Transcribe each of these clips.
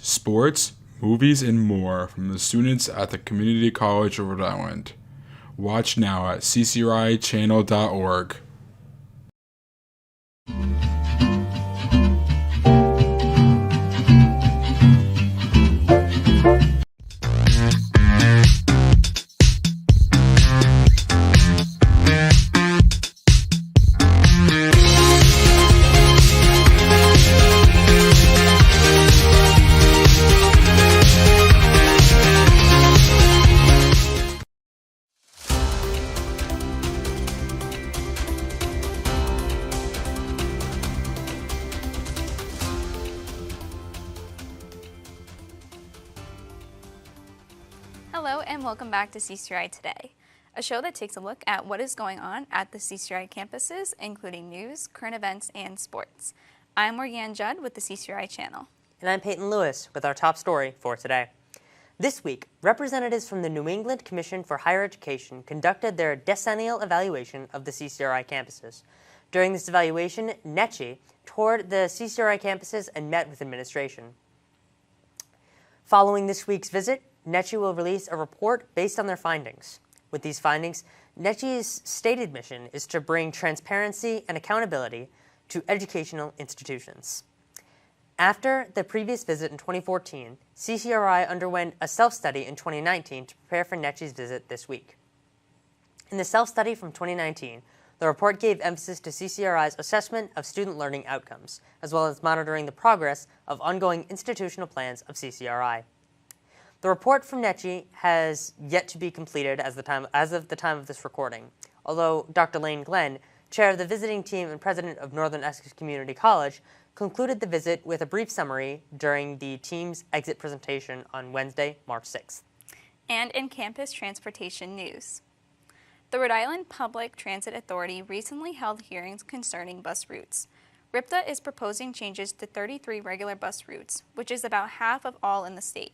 sports, movies, and more from the students at the Community College of Rhode Island. Watch now at CCRIChannel.org. Hello and welcome back to CCRI Today, a show that takes a look at what is going on at the CCRI campuses, including news, current events, and sports. I'm Morgan Judd with the CCRI Channel. And I'm Peyton Lewis with our top story for today. This week, representatives from the New England Commission for Higher Education conducted their decennial evaluation of the CCRI campuses. During this evaluation, NECHI toured the CCRI campuses and met with administration. Following this week's visit, NECHI will release a report based on their findings. With these findings, NECHI's stated mission is to bring transparency and accountability to educational institutions. After the previous visit in 2014, CCRI underwent a self-study in 2019 to prepare for NECHI's visit this week. In the self-study from 2019, the report gave emphasis to CCRI's assessment of student learning outcomes, as well as monitoring the progress of ongoing institutional plans of CCRI. The report from NECHI has yet to be completed as of the time of this recording, although Dr. Lane Glenn, chair of the visiting team and president of Northern Essex Community College, concluded the visit with a brief summary during the team's exit presentation on Wednesday, March 6th. And in campus transportation news, the Rhode Island Public Transit Authority recently held hearings concerning bus routes. RIPTA is proposing changes to 33 regular bus routes, which is about half of all in the state.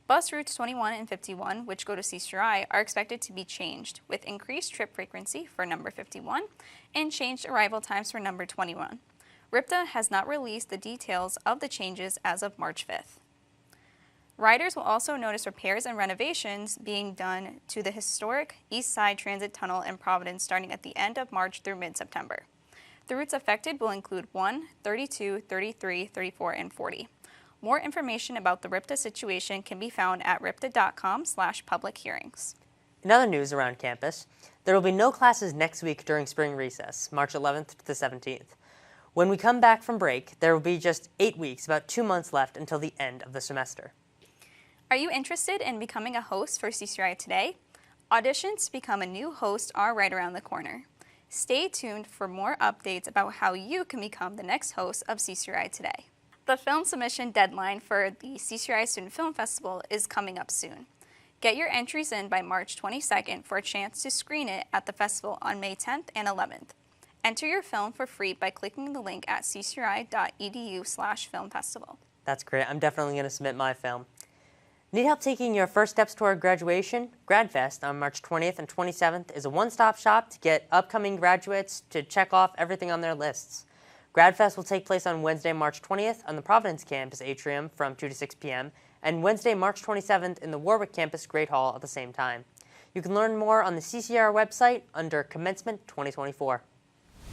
Bus routes 21 and 51, which go to CCRI, are expected to be changed, with increased trip frequency for number 51 and changed arrival times for number 21. RIPTA has not released the details of the changes as of March 5th. Riders will also notice repairs and renovations being done to the historic East Side Transit Tunnel in Providence starting at the end of March through mid-September. The routes affected will include 1, 32, 33, 34, and 40. More information about the RIPTA situation can be found at ripta.com/public hearings. In other news around campus, there will be no classes next week during spring recess, March 11th to the 17th. When we come back from break, there will be just 8 weeks, about 2 months left until the end of the semester. Are you interested in becoming a host for CCRI Today? Auditions to become a new host are right around the corner. Stay tuned for more updates about how you can become the next host of CCRI Today. The film submission deadline for the CCRI Student Film Festival is coming up soon. Get your entries in by March 22nd for a chance to screen it at the festival on May 10th and 11th. Enter your film for free by clicking the link at ccri.edu/filmfestival. That's great. I'm definitely going to submit my film. Need help taking your first steps toward graduation? GradFest on March 20th and 27th is a one-stop shop to get upcoming graduates to check off everything on their lists. GradFest will take place on Wednesday, March 20th on the Providence campus atrium from 2 to 6 p.m. and Wednesday, March 27th in the Warwick campus Great Hall at the same time. You can learn more on the CCR website under Commencement 2024.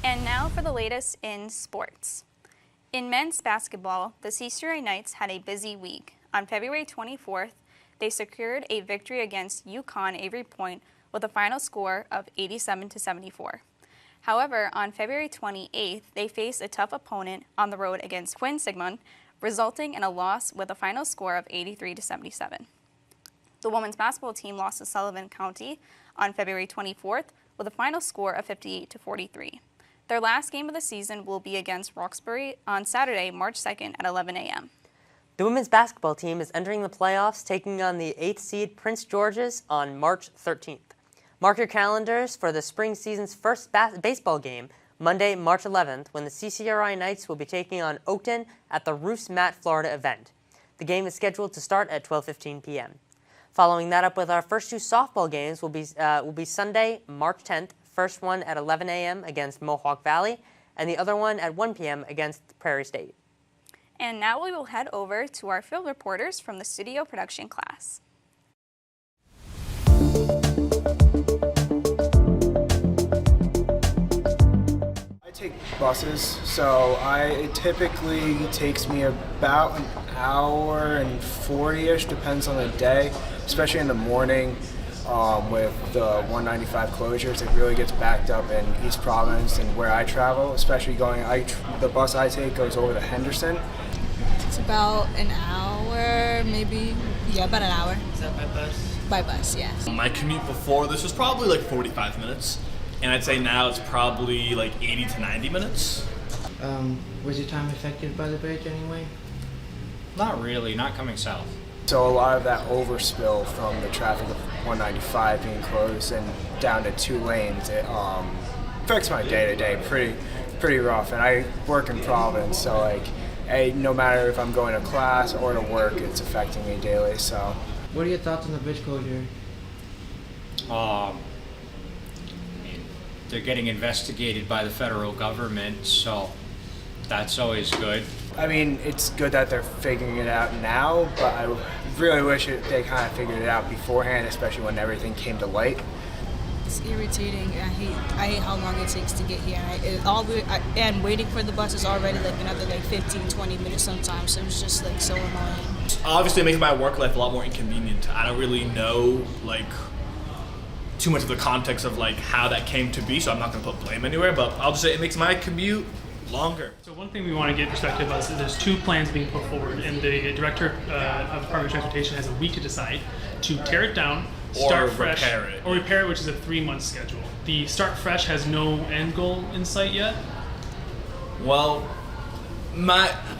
And now for the latest in sports. In men's basketball, the CCRI Knights had a busy week. On February 24th, they secured a victory against UConn Avery Point with a final score of 87-74. However, on February 28th, they faced a tough opponent on the road against Quinn Sigmund, resulting in a loss with a final score of 83-77. The women's basketball team lost to Sullivan County on February 24th with a final score of 58-43. Their last game of the season will be against Roxbury on Saturday, March 2nd at 11 a.m. The women's basketball team is entering the playoffs, taking on the 8th seed Prince George's on March 13th. Mark your calendars for the spring season's first baseball game, Monday, March 11th, when the CCRI Knights will be taking on Oakton at the Roos Mat, Florida event. The game is scheduled to start at 12:15 p.m. Following that up with our first two softball games will be Sunday, March 10th, first one at 11 a.m. against Mohawk Valley, and the other one at 1 p.m. against Prairie State. And now we will head over to our field reporters from the studio production class. I take buses, so it typically takes me about an hour and 40-ish, depends on the day, especially in the morning. With the 195 closures, it really gets backed up in East Providence and where I travel, especially the bus I take goes over to Henderson. It's about an hour, maybe. Yeah, about an hour. Is that by bus? By bus, yes. My commute before this was probably like 45 minutes, and I'd say now it's probably like 80 to 90 minutes. Was your time affected by the bridge anyway? Not really, not coming south. So a lot of that overspill from the traffic of 195 being closed and down to 2 lanes, it affects my day-to-day pretty rough. And I work in Providence, so no matter if I'm going to class or to work, it's affecting me daily. So, What are your thoughts on the bridge closure? I mean, they're getting investigated by the federal government, so that's always good. I mean, it's good that they're figuring it out now, but I really wish they kind of figured it out beforehand, especially when everything came to light. It's irritating. I hate how long it takes to get here. And waiting for the bus is already like another 15, 20 minutes sometimes, so it's just so annoying. Obviously, it makes my work life a lot more inconvenient. I don't really know too much of the context of how that came to be, so I'm not going to put blame anywhere. But I'll just say it makes my commute longer. So one thing we want to get perspective on is that there's 2 plans being put forward, and the director of Department of Transportation has a week to decide to tear it down, start fresh, or repair it, which is a 3-month schedule. The start fresh has no end goal in sight yet. Well,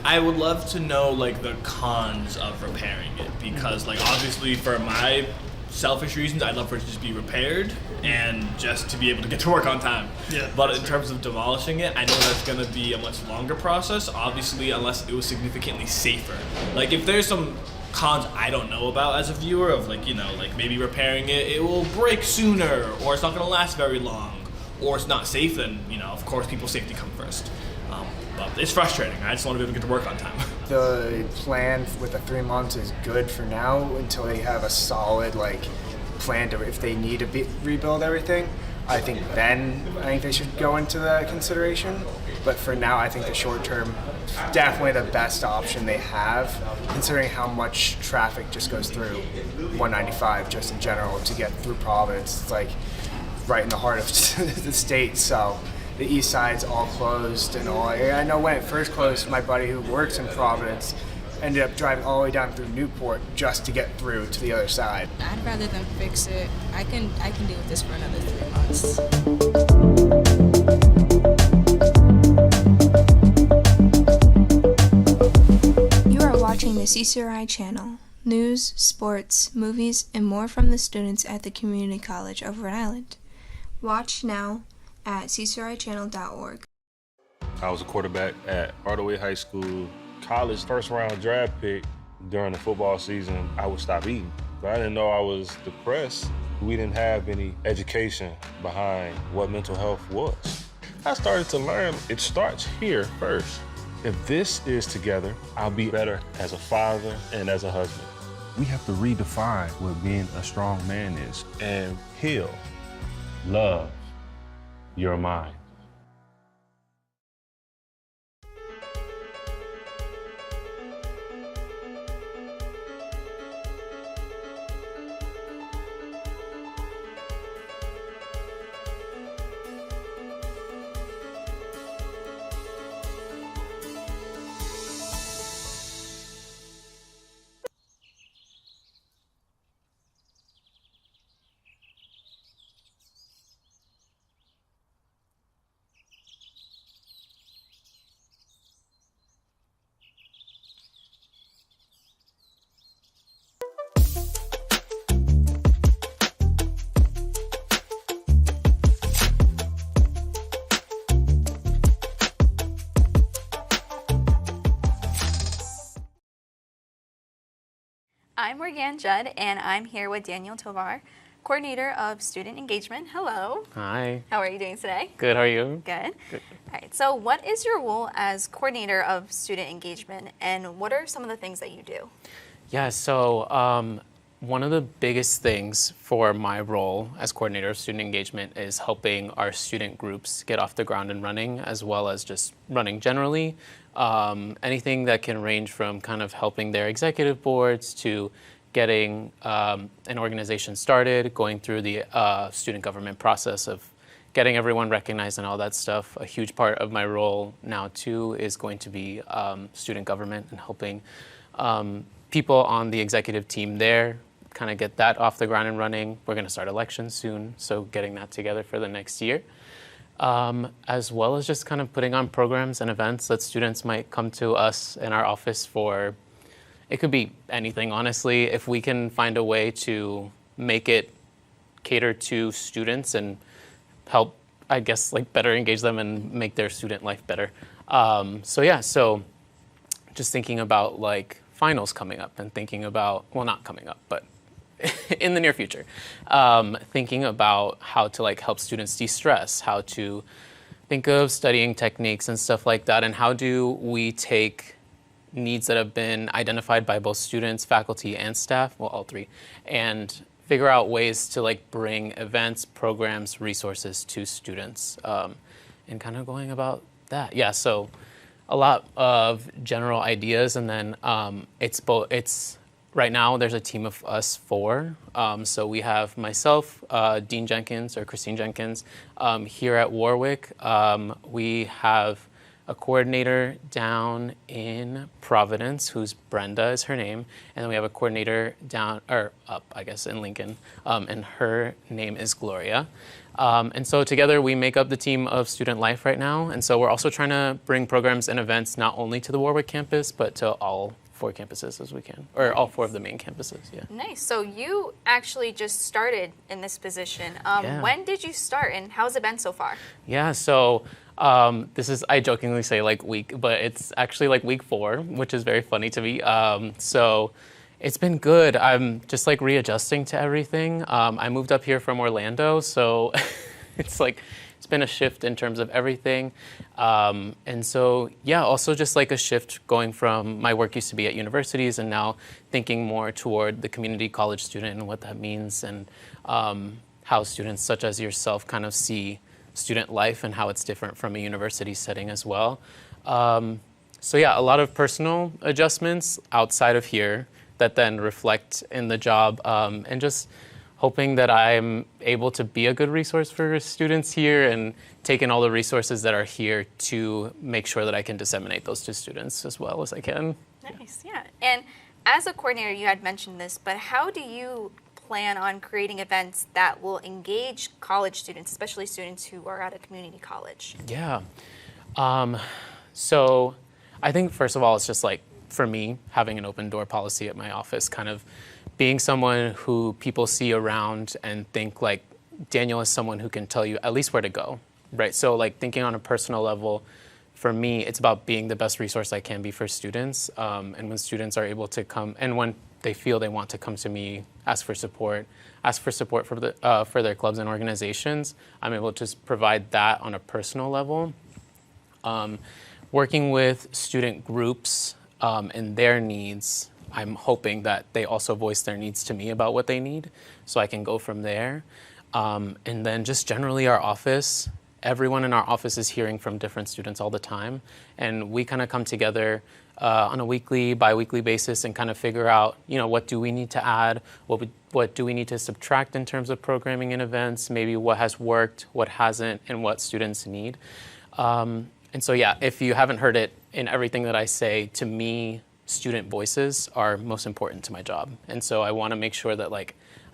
I would love to know the cons of repairing it, because obviously for my selfish reasons, I'd love for it to just be repaired and just to be able to get to work on time. Yeah, but in terms of demolishing it, I know that's going to be a much longer process, obviously, unless it was significantly safer. If there's some cons I don't know about as a viewer of maybe repairing it will break sooner, or it's not going to last very long, or it's not safe, then of course people's safety come first. But it's frustrating. I just want to be able to get to work on time. The plan with the 3 months is good for now until they have a solid plan to, if they need to rebuild everything. I think they should go into that consideration. But for now, I think the short term is definitely the best option they have, considering how much traffic just goes through 195 just in general to get through Providence. It's right in the heart of the state, so the east side's all closed and all. I know when it first closed, my buddy who works in Providence ended up driving all the way down through Newport just to get through to the other side. I'd rather them fix it. I can deal with this for another 3 months. You are watching the CCRI Channel. News, sports, movies, and more from the students at the Community College of Rhode Island. Watch now at CCRIChannel.org. I was a quarterback at Hardaway High School. College first-round draft pick. During the football season, I would stop eating. But I didn't know I was depressed. We didn't have any education behind what mental health was. I started to learn it starts here first. If this is together, I'll be better as a father and as a husband. We have to redefine what being a strong man is and heal, love your mind. I'm Morgan Judd, and I'm here with Daniel Tovar Coordinator of Student Engagement. Hello. Hi. How are you doing today? Good, how are you? Good. All right, so what is your role as Coordinator of Student Engagement, and what are some of the things that you do? Yeah, so one of the biggest things for my role as Coordinator of Student Engagement is helping our student groups get off the ground and running, as well as just running generally. Anything that can range from kind of helping their executive boards to getting an organization started, going through the student government process of getting everyone recognized and all that stuff. A huge part of my role now too is going to be student government and helping people on the executive team there kind of get that off the ground and running. We're going to start elections soon, so getting that together for the next year. As well as just kind of putting on programs and events that students might come to us in our office for. It could be anything, honestly. If we can find a way to make it cater to students and help, I guess, like better engage them and make their student life better. So just thinking about like finals coming up and thinking about, well, not coming up, but in the near future, thinking about how to like help students de-stress, how to think of studying techniques and stuff like that, and how do we take needs that have been identified by both students, faculty, and staff, well, all three, and figure out ways to like bring events, programs, resources to students, and kind of going about that. Yeah, so a lot of general ideas, and then it's right now there's a team of us four. So we have myself, Dean Jenkins or Christine Jenkins, here at Warwick. We have a coordinator down in Providence, who's Brenda is her name, and then we have a coordinator down or up, I guess, in Lincoln, and her name is Gloria. And so together we make up the team of Student Life right now, and so we're also trying to bring programs and events not only to the Warwick campus, but to all four campuses as we can, or all four of the main campuses, yeah. Nice. So you actually just started in this position. Yeah. When did you start, and how's it been so far? Yeah, so this is, I jokingly say like week, but it's actually like week 4, which is very funny to me. So it's been good. I'm just like readjusting to everything. I moved up here from Orlando, so it's been a shift in terms of everything. And so, yeah, also just like a shift going from my work used to be at universities and now thinking more toward the community college student and what that means, and how students such as yourself kind of see student life and how it's different from a university setting as well. So yeah, a lot of personal adjustments outside of here that then reflect in the job, and just hoping that I'm able to be a good resource for students here and taking all the resources that are here to make sure that I can disseminate those to students as well as I can. Nice, yeah. And as a coordinator, you had mentioned this, but how do you plan on creating events that will engage college students, especially students who are at a community college? Yeah. So I think first of all, it's just like, for me, having an open door policy at my office, kind of being someone who people see around and think like Daniel is someone who can tell you at least where to go, right? So like thinking on a personal level, for me, it's about being the best resource I can be for students. And when students are able to come, and when they feel they want to come to me, ask for support for their clubs and organizations, I'm able to provide that on a personal level. Working with student groups and their needs, I'm hoping that they also voice their needs to me about what they need, so I can go from there. And then just generally our office, everyone in our office is hearing from different students all the time, and we kind of come together on a weekly, bi-weekly basis and kind of figure out, what do we need to add, what do we need to subtract in terms of programming and events, maybe what has worked, what hasn't, and what students need. And so, yeah, if you haven't heard it in everything that I say, to me, student voices are most important to my job. And so I want to make sure that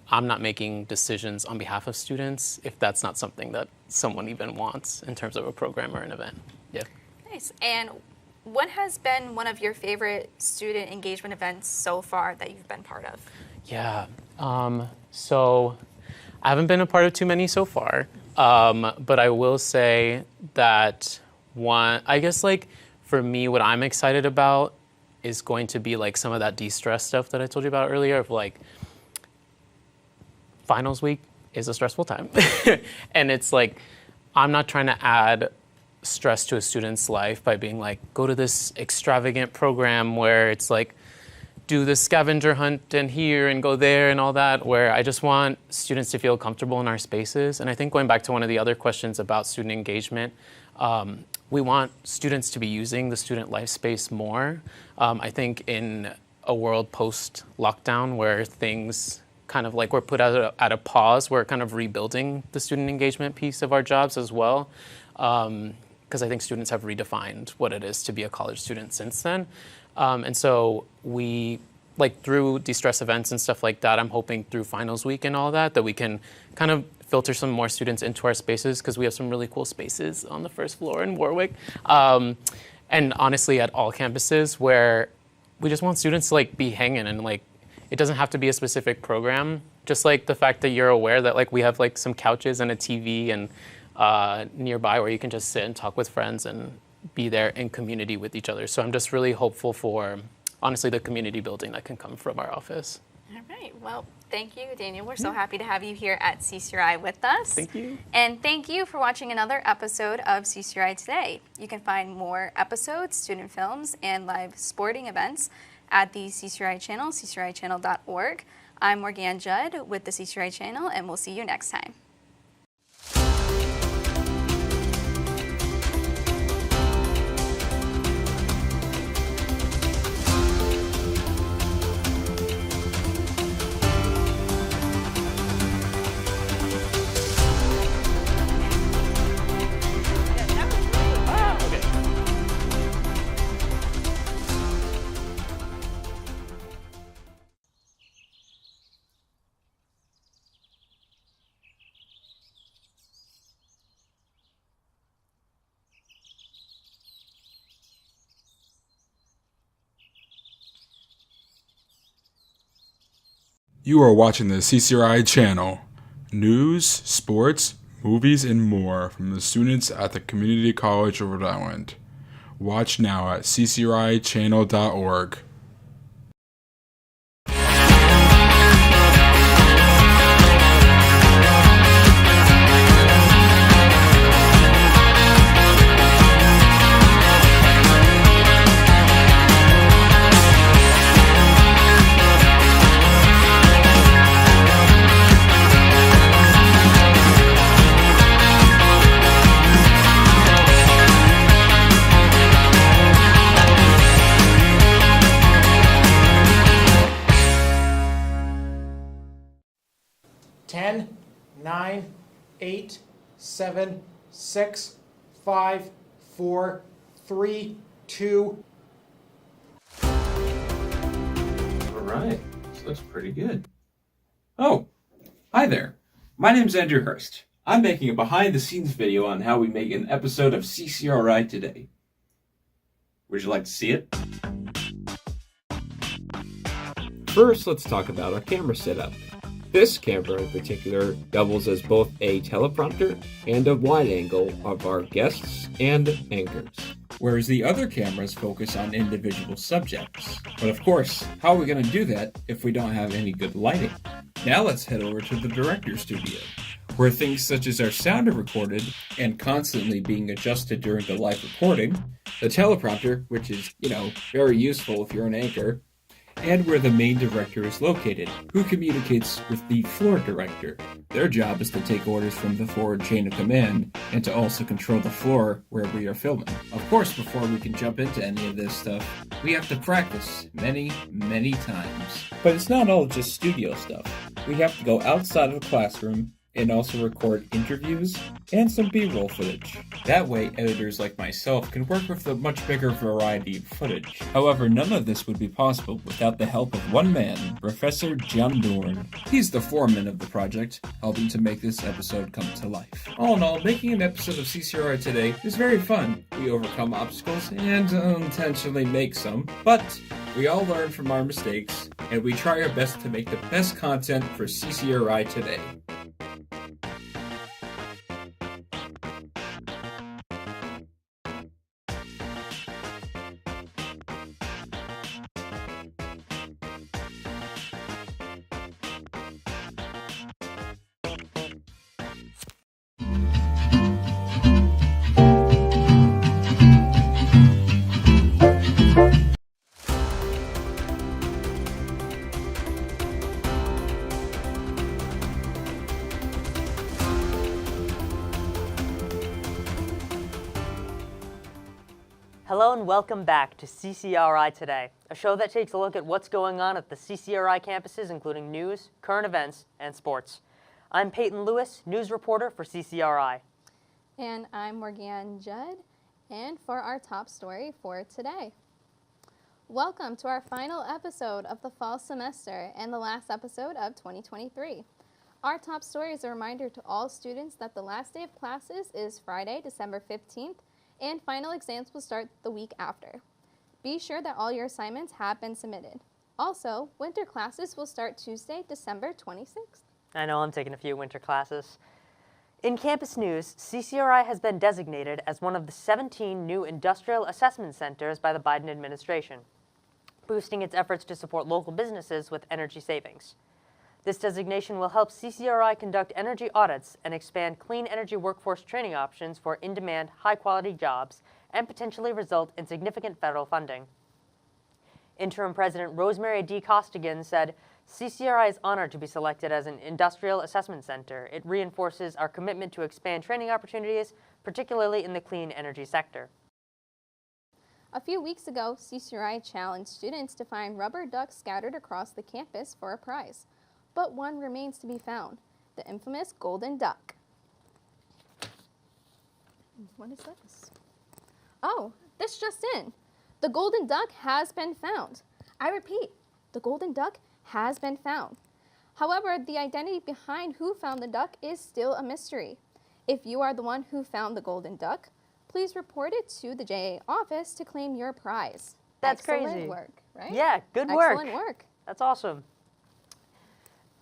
I'm not making decisions on behalf of students if that's not something that someone even wants in terms of a program or an event. Yeah. Nice. And what has been one of your favorite student engagement events so far that you've been part of? Yeah. So I haven't been a part of too many so far, but I will say that for me, what I'm excited about is going to be some of that de-stress stuff that I told you about earlier, of finals week is a stressful time. And it's like, I'm not trying to add stress to a student's life by being like, go to this extravagant program where it's like, do the scavenger hunt and here and go there and all that, where I just want students to feel comfortable in our spaces. And I think going back to one of the other questions about student engagement, we want students to be using the student life space more. I think in a world post-lockdown where things kind of like we're put at a pause, we're kind of rebuilding the student engagement piece of our jobs as well. Because I think students have redefined what it is to be a college student since then. And so we, like through de-stress events and stuff like that, I'm hoping through finals week and all that we can kind of filter some more students into our spaces, because we have some really cool spaces on the first floor in Warwick. And honestly, at all campuses, where we just want students to like be hanging, and like, it doesn't have to be a specific program. Just like the fact that you're aware that like we have like some couches and a TV and nearby where you can just sit and talk with friends and be there in community with each other. So I'm just really hopeful for, honestly, the community building that can come from our office. All right. Well, thank you, Daniel. We're so happy to have you here at CCRI with us. Thank you. And thank you for watching another episode of CCRI Today. You can find more episodes, student films, and live sporting events at the CCRI Channel, ccrichannel.org. I'm Morgan Judd with the CCRI Channel, and we'll see you next time. You are watching the CCRI Channel. News, sports, movies, and more from the students at the Community College of Rhode Island. Watch now at CCRIChannel.org. Ten, 9, 8, 7, 6, 5, 4, 3, 2. All right, this looks pretty good. Oh, hi there. My name's Andrew Hurst. I'm making a behind-the-scenes video on how we make an episode of CCRI Today. Would you like to see it? First, let's talk about our camera setup. This camera in particular doubles as both a teleprompter and a wide angle of our guests and anchors, whereas the other cameras focus on individual subjects. But of course, how are we going to do that if we don't have any good lighting? Now let's head over to the director's studio, where things such as our sound are recorded and constantly being adjusted during the live recording, the teleprompter, which is, very useful if you're an anchor, and where the main director is located, who communicates with the floor director. Their job is to take orders from the forward chain of command and to also control the floor where we are filming. Of course, before we can jump into any of this stuff, we have to practice many, many times. But it's not all just studio stuff. We have to go outside of the classroom and also record interviews and some B-roll footage. That way, editors like myself can work with a much bigger variety of footage. However, none of this would be possible without the help of one man, Professor John Dorn. He's the foreman of the project, helping to make this episode come to life. All in all, making an episode of CCRI Today is very fun. We overcome obstacles and unintentionally make some, but we all learn from our mistakes, and we try our best to make the best content for CCRI Today. Hello and welcome back to CCRI Today, a show that takes a look at what's going on at the CCRI campuses, including news, current events, and sports. I'm Peyton Lewis, news reporter for CCRI. And I'm Morgan Judd, and for our top story for today. Welcome to our final episode of the fall semester and the last episode of 2023. Our top story is a reminder to all students that the last day of classes is Friday, December 15th, and final exams will start the week after. Be sure that all your assignments have been submitted. Also, winter classes will start Tuesday, December 26th. I know I'm taking a few winter classes. In campus news, CCRI has been designated as one of the 17 new industrial assessment centers by the Biden administration, boosting its efforts to support local businesses with energy savings. This designation will help CCRI conduct energy audits and expand clean energy workforce training options for in-demand, high-quality jobs and potentially result in significant federal funding. Interim President Rosemary D. Costigan said, CCRI is honored to be selected as an industrial assessment center. It reinforces our commitment to expand training opportunities, particularly in the clean energy sector. A few weeks ago, CCRI challenged students to find rubber ducks scattered across the campus for a prize. But one remains to be found, the infamous golden duck. What is this? Oh, this just in. The golden duck has been found. I repeat, the golden duck has been found. However, the identity behind who found the duck is still a mystery. If you are the one who found the golden duck, please report it to the JA office to claim your prize. That's Excellent crazy. work, right? Yeah, good work. Excellent work. That's awesome.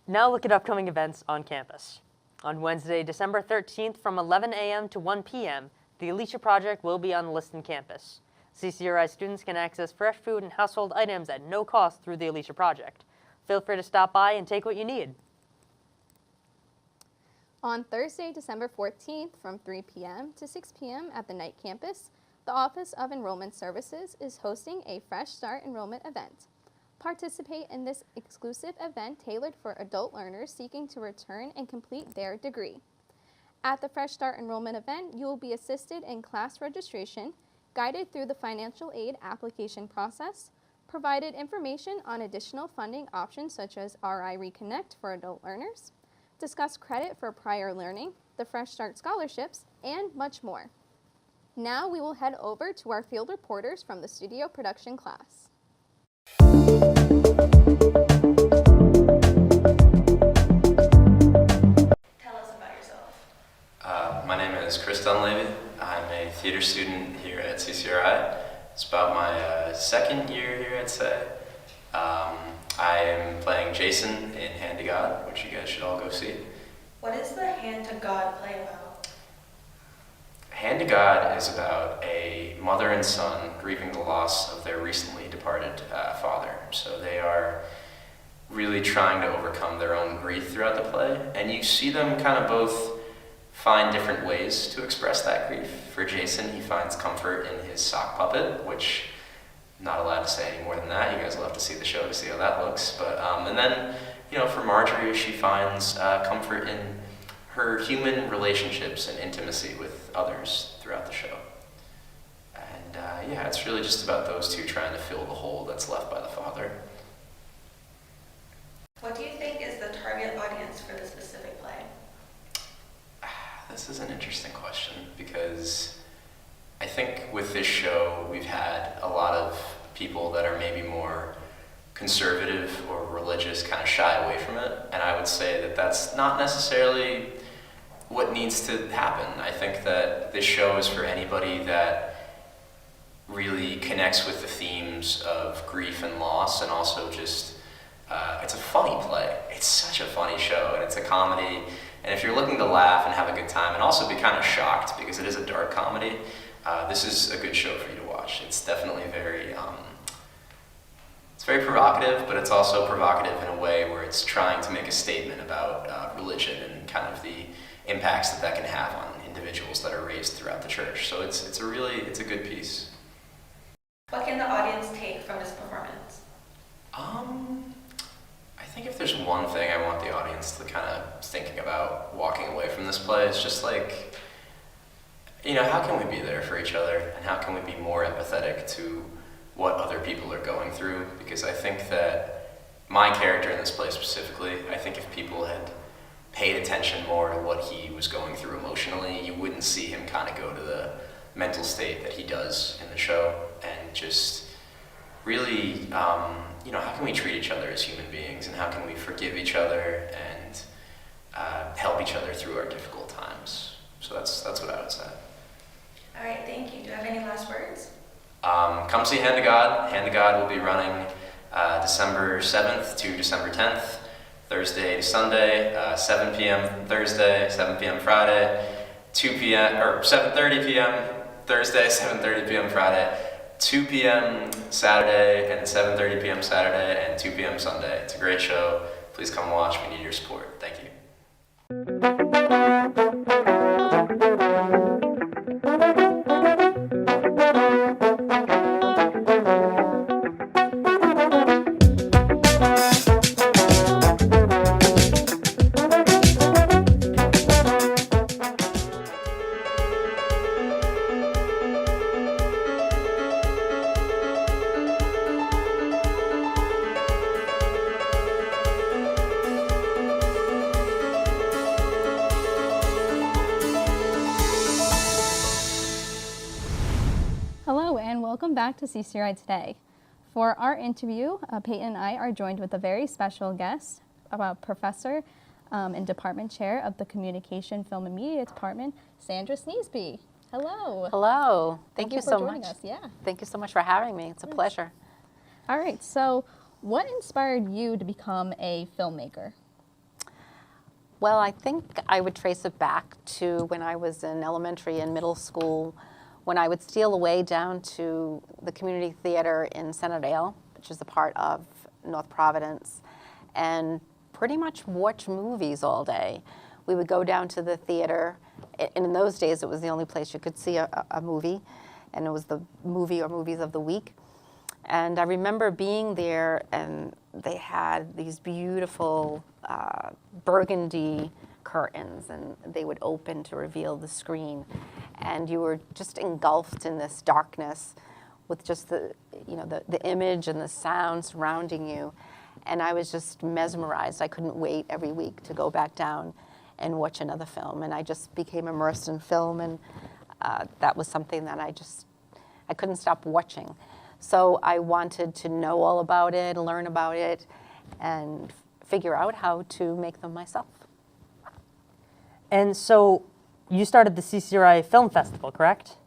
Now look at upcoming events on campus. On Wednesday, December 13th from 11 a.m. to 1 p.m., the Alicia Project will be on the Liston campus. CCRI students can access fresh food and household items at no cost through the Alicia Project. Feel free to stop by and take what you need. On Thursday, December 14th from 3 p.m. to 6 p.m. at the Knight campus, the Office of Enrollment Services is hosting a Fresh Start enrollment event. Participate in this exclusive event tailored for adult learners seeking to return and complete their degree. At the Fresh Start enrollment event, you will be assisted in class registration, guided through the financial aid application process, provided information on additional funding options such as RI Reconnect for adult learners, discuss credit for prior learning, the Fresh Start scholarships, and much more. Now we will head over to our field reporters from the studio production class. Tell us about yourself. My name is Chris Dunleavy. I'm a theater student here at CCRI. It's about my second year here, I'd say. I am playing Jason in Hand to God, which you guys should all go see. What is the Hand to God play about? Hand to God is about a mother and son grieving the loss of their recently departed father. So they are really trying to overcome their own grief throughout the play, and you see them kind of both find different ways to express that grief. For Jason, he finds comfort in his sock puppet, which I'm not allowed to say any more than that. You guys will have to see the show to see how that looks. But and then, you know, for Marjorie, she finds comfort in her human relationships and intimacy with others throughout the show. And yeah, it's really just about those two trying to fill the hole that's left by the father. What do you think is the target audience for this specific play? This is an interesting question because I think with this show we've had a lot of people that are maybe more conservative or religious kind of shy away from it, and I would say that that's not necessarily what needs to happen. I think that this show is for anybody that really connects with the themes of grief and loss, and also just it's a funny play. It's such a funny show, and it's a comedy, and if you're looking to laugh and have a good time and also be kind of shocked because it is a dark comedy, this is a good show for you to watch. It's definitely very it's very provocative, but it's also provocative in a way where it's trying to make a statement about religion and kind of the impacts that that can have on individuals that are raised throughout the church. So it's a good piece. What can the audience take from this performance? I think if there's one thing I want the audience to kind of thinking about walking away from this play, it's just like, how can we be there for each other, and how can we be more empathetic to what other people are going through? Because I think that my character in this play specifically, I think if people had paid attention more to what he was going through emotionally, you wouldn't see him kind of go to the mental state that he does in the show, and just really, how can we treat each other as human beings, and how can we forgive each other and help each other through our difficult times? So that's what I would say. All right, thank you. Do you have any last words? Come see Hand to God. Hand to God will be running December 7th to December 10th, Thursday to Sunday, 7 p.m. Thursday, 7 p.m. Friday, 2 p.m. or 7:30 p.m. Thursday, 7:30 p.m. Friday, 2 p.m. Saturday, and 7:30 p.m. Saturday, and 2 p.m. Sunday. It's a great show. Please come watch. We need your support. Thank you. Hello and welcome back to CCRI Today. For our interview, Peyton and I are joined with a very special guest, Professor and Department Chair of the Communication, Film and Media Department, Sandra Sneesby. Hello. Hello. Thank you for so joining much. us. Yeah. Thank you so much for having me. It's a pleasure. All right, so what inspired you to become a filmmaker? Well, I think I would trace it back to when I was in elementary and middle school, when I would steal away down to the community theater in Centerdale, which is a part of North Providence, and pretty much watch movies all day. We would go down to the theater, and in those days it was the only place you could see a movie, and it was the movie or movies of the week. And I remember being there, and they had these beautiful burgundy curtains, and they would open to reveal the screen. And you were just engulfed in this darkness with just the image and the sound surrounding you. And I was just mesmerized. I couldn't wait every week to go back down and watch another film. And I just became immersed in film, and that was something that I couldn't stop watching. So I wanted to know all about it, learn about it, and figure out how to make them myself. And so you started the CCRI Film Festival, correct?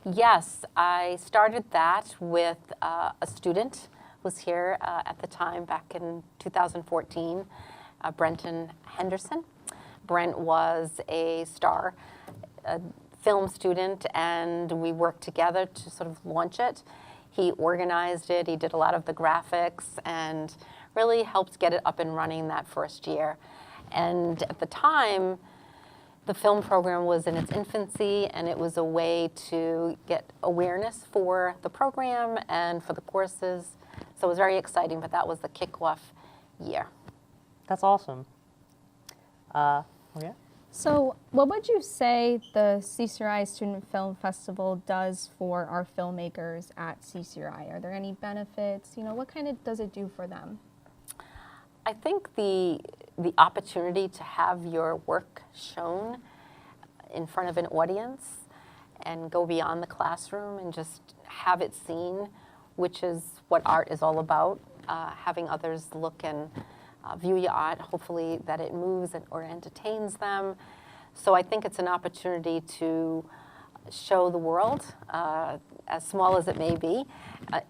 Yes, I started that with a student who was here at the time back in 2014, Brenton Henderson. Brent was a star film student, and we worked together to sort of launch it. He organized it, he did a lot of the graphics, and really helped get it up and running that first year. And at the time, the film program was in its infancy, and it was a way to get awareness for the program and for the courses. So it was very exciting, but that was the kickoff year. That's awesome. Yeah. So what would you say the CCRI Student Film Festival does for our filmmakers at CCRI? Are there any benefits? What kind of does it do for them? I think the opportunity to have your work shown in front of an audience and go beyond the classroom and just have it seen, which is what art is all about, having others look and view your art, hopefully that it moves or entertains them. So I think it's an opportunity to show the world, as small as it may be,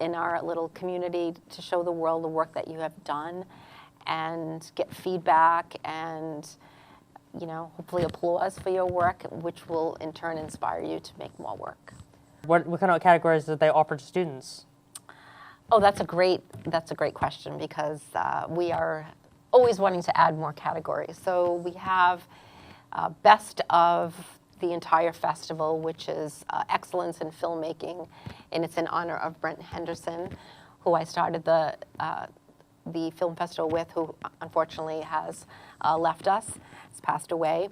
in our little community, to show the world the work that you have done and get feedback and, hopefully applause for your work, which will in turn inspire you to make more work. What kind of categories do they offer to students? Oh, that's a great question, because we are always wanting to add more categories. So we have best of the entire festival, which is excellence in filmmaking, and it's in honor of Brent Henderson, who I started the film festival with, who unfortunately has left us, has passed away.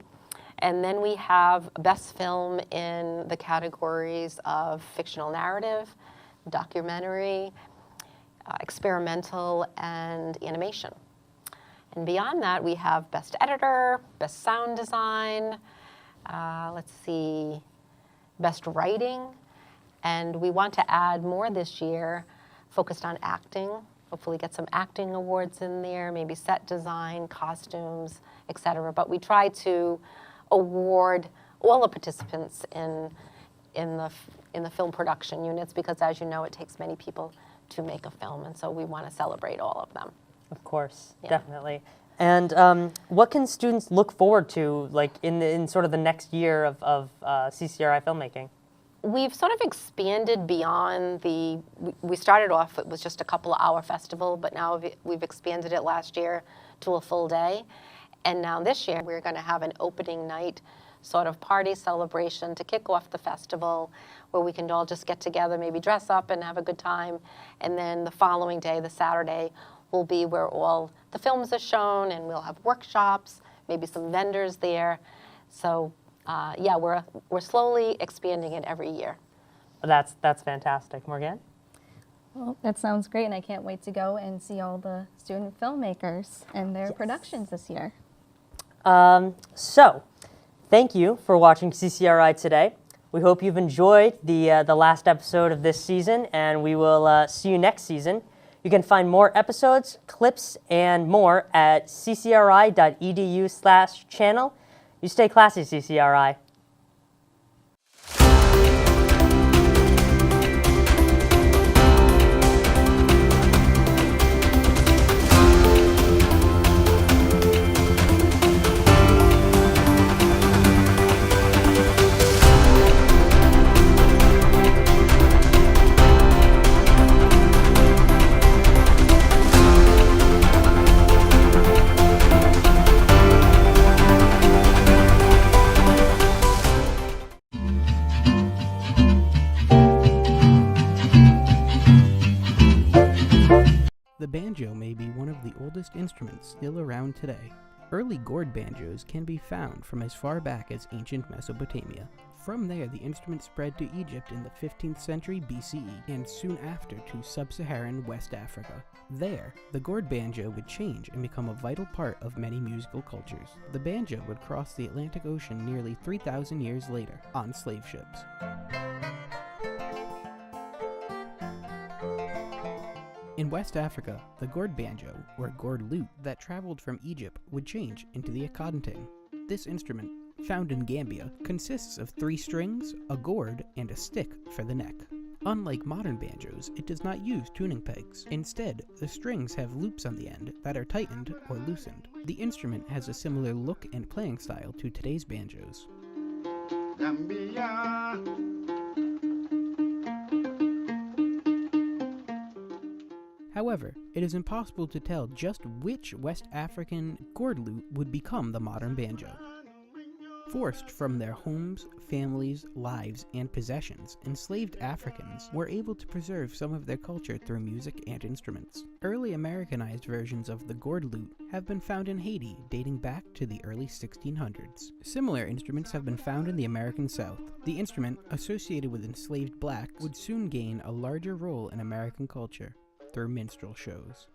And then we have Best Film in the categories of fictional narrative, documentary, experimental, and animation. And beyond that, we have Best Editor, Best Sound Design, let's see, Best Writing, and we want to add more this year focused on acting, hopefully get some acting awards in there, maybe set design, costumes, etc. But we try to award all the participants in the film production units because, as you know, it takes many people to make a film, and so we want to celebrate all of them. Of course, Yeah. definitely. And what can students look forward to, like in sort of the next year of CCRI filmmaking? We've sort of expanded beyond we started off, it was just a couple of hour festival, but now we've expanded it last year to a full day. And now this year, we're going to have an opening night sort of party celebration to kick off the festival where we can all just get together, maybe dress up and have a good time. And then the following day, the Saturday, will be where all the films are shown, and we'll have workshops, maybe some vendors there. So yeah, we're slowly expanding it every year. That's fantastic. Morgan? Well, that sounds great, and I can't wait to go and see all the student filmmakers and their productions this year. So, thank you for watching CCRI today. We hope you've enjoyed the last episode of this season, and we will see you next season. You can find more episodes, clips, and more at ccri.edu/channel. You stay classy, CCRI. The banjo may be one of the oldest instruments still around today. Early gourd banjos can be found from as far back as ancient Mesopotamia. From there, the instrument spread to Egypt in the 15th century BCE and soon after to sub-Saharan West Africa. There, the gourd banjo would change and become a vital part of many musical cultures. The banjo would cross the Atlantic Ocean nearly 3,000 years later on slave ships. In West Africa, the gourd banjo, or gourd lute, that traveled from Egypt would change into the akadanteng. This instrument, found in Gambia, consists of 3 strings, a gourd, and a stick for the neck. Unlike modern banjos, it does not use tuning pegs. Instead, the strings have loops on the end that are tightened or loosened. The instrument has a similar look and playing style to today's banjos. Gambia. However, it is impossible to tell just which West African gourd lute would become the modern banjo. Forced from their homes, families, lives, and possessions, enslaved Africans were able to preserve some of their culture through music and instruments. Early Americanized versions of the gourd lute have been found in Haiti, dating back to the early 1600s. Similar instruments have been found in the American South. The instrument, associated with enslaved blacks, would soon gain a larger role in American culture through minstrel shows.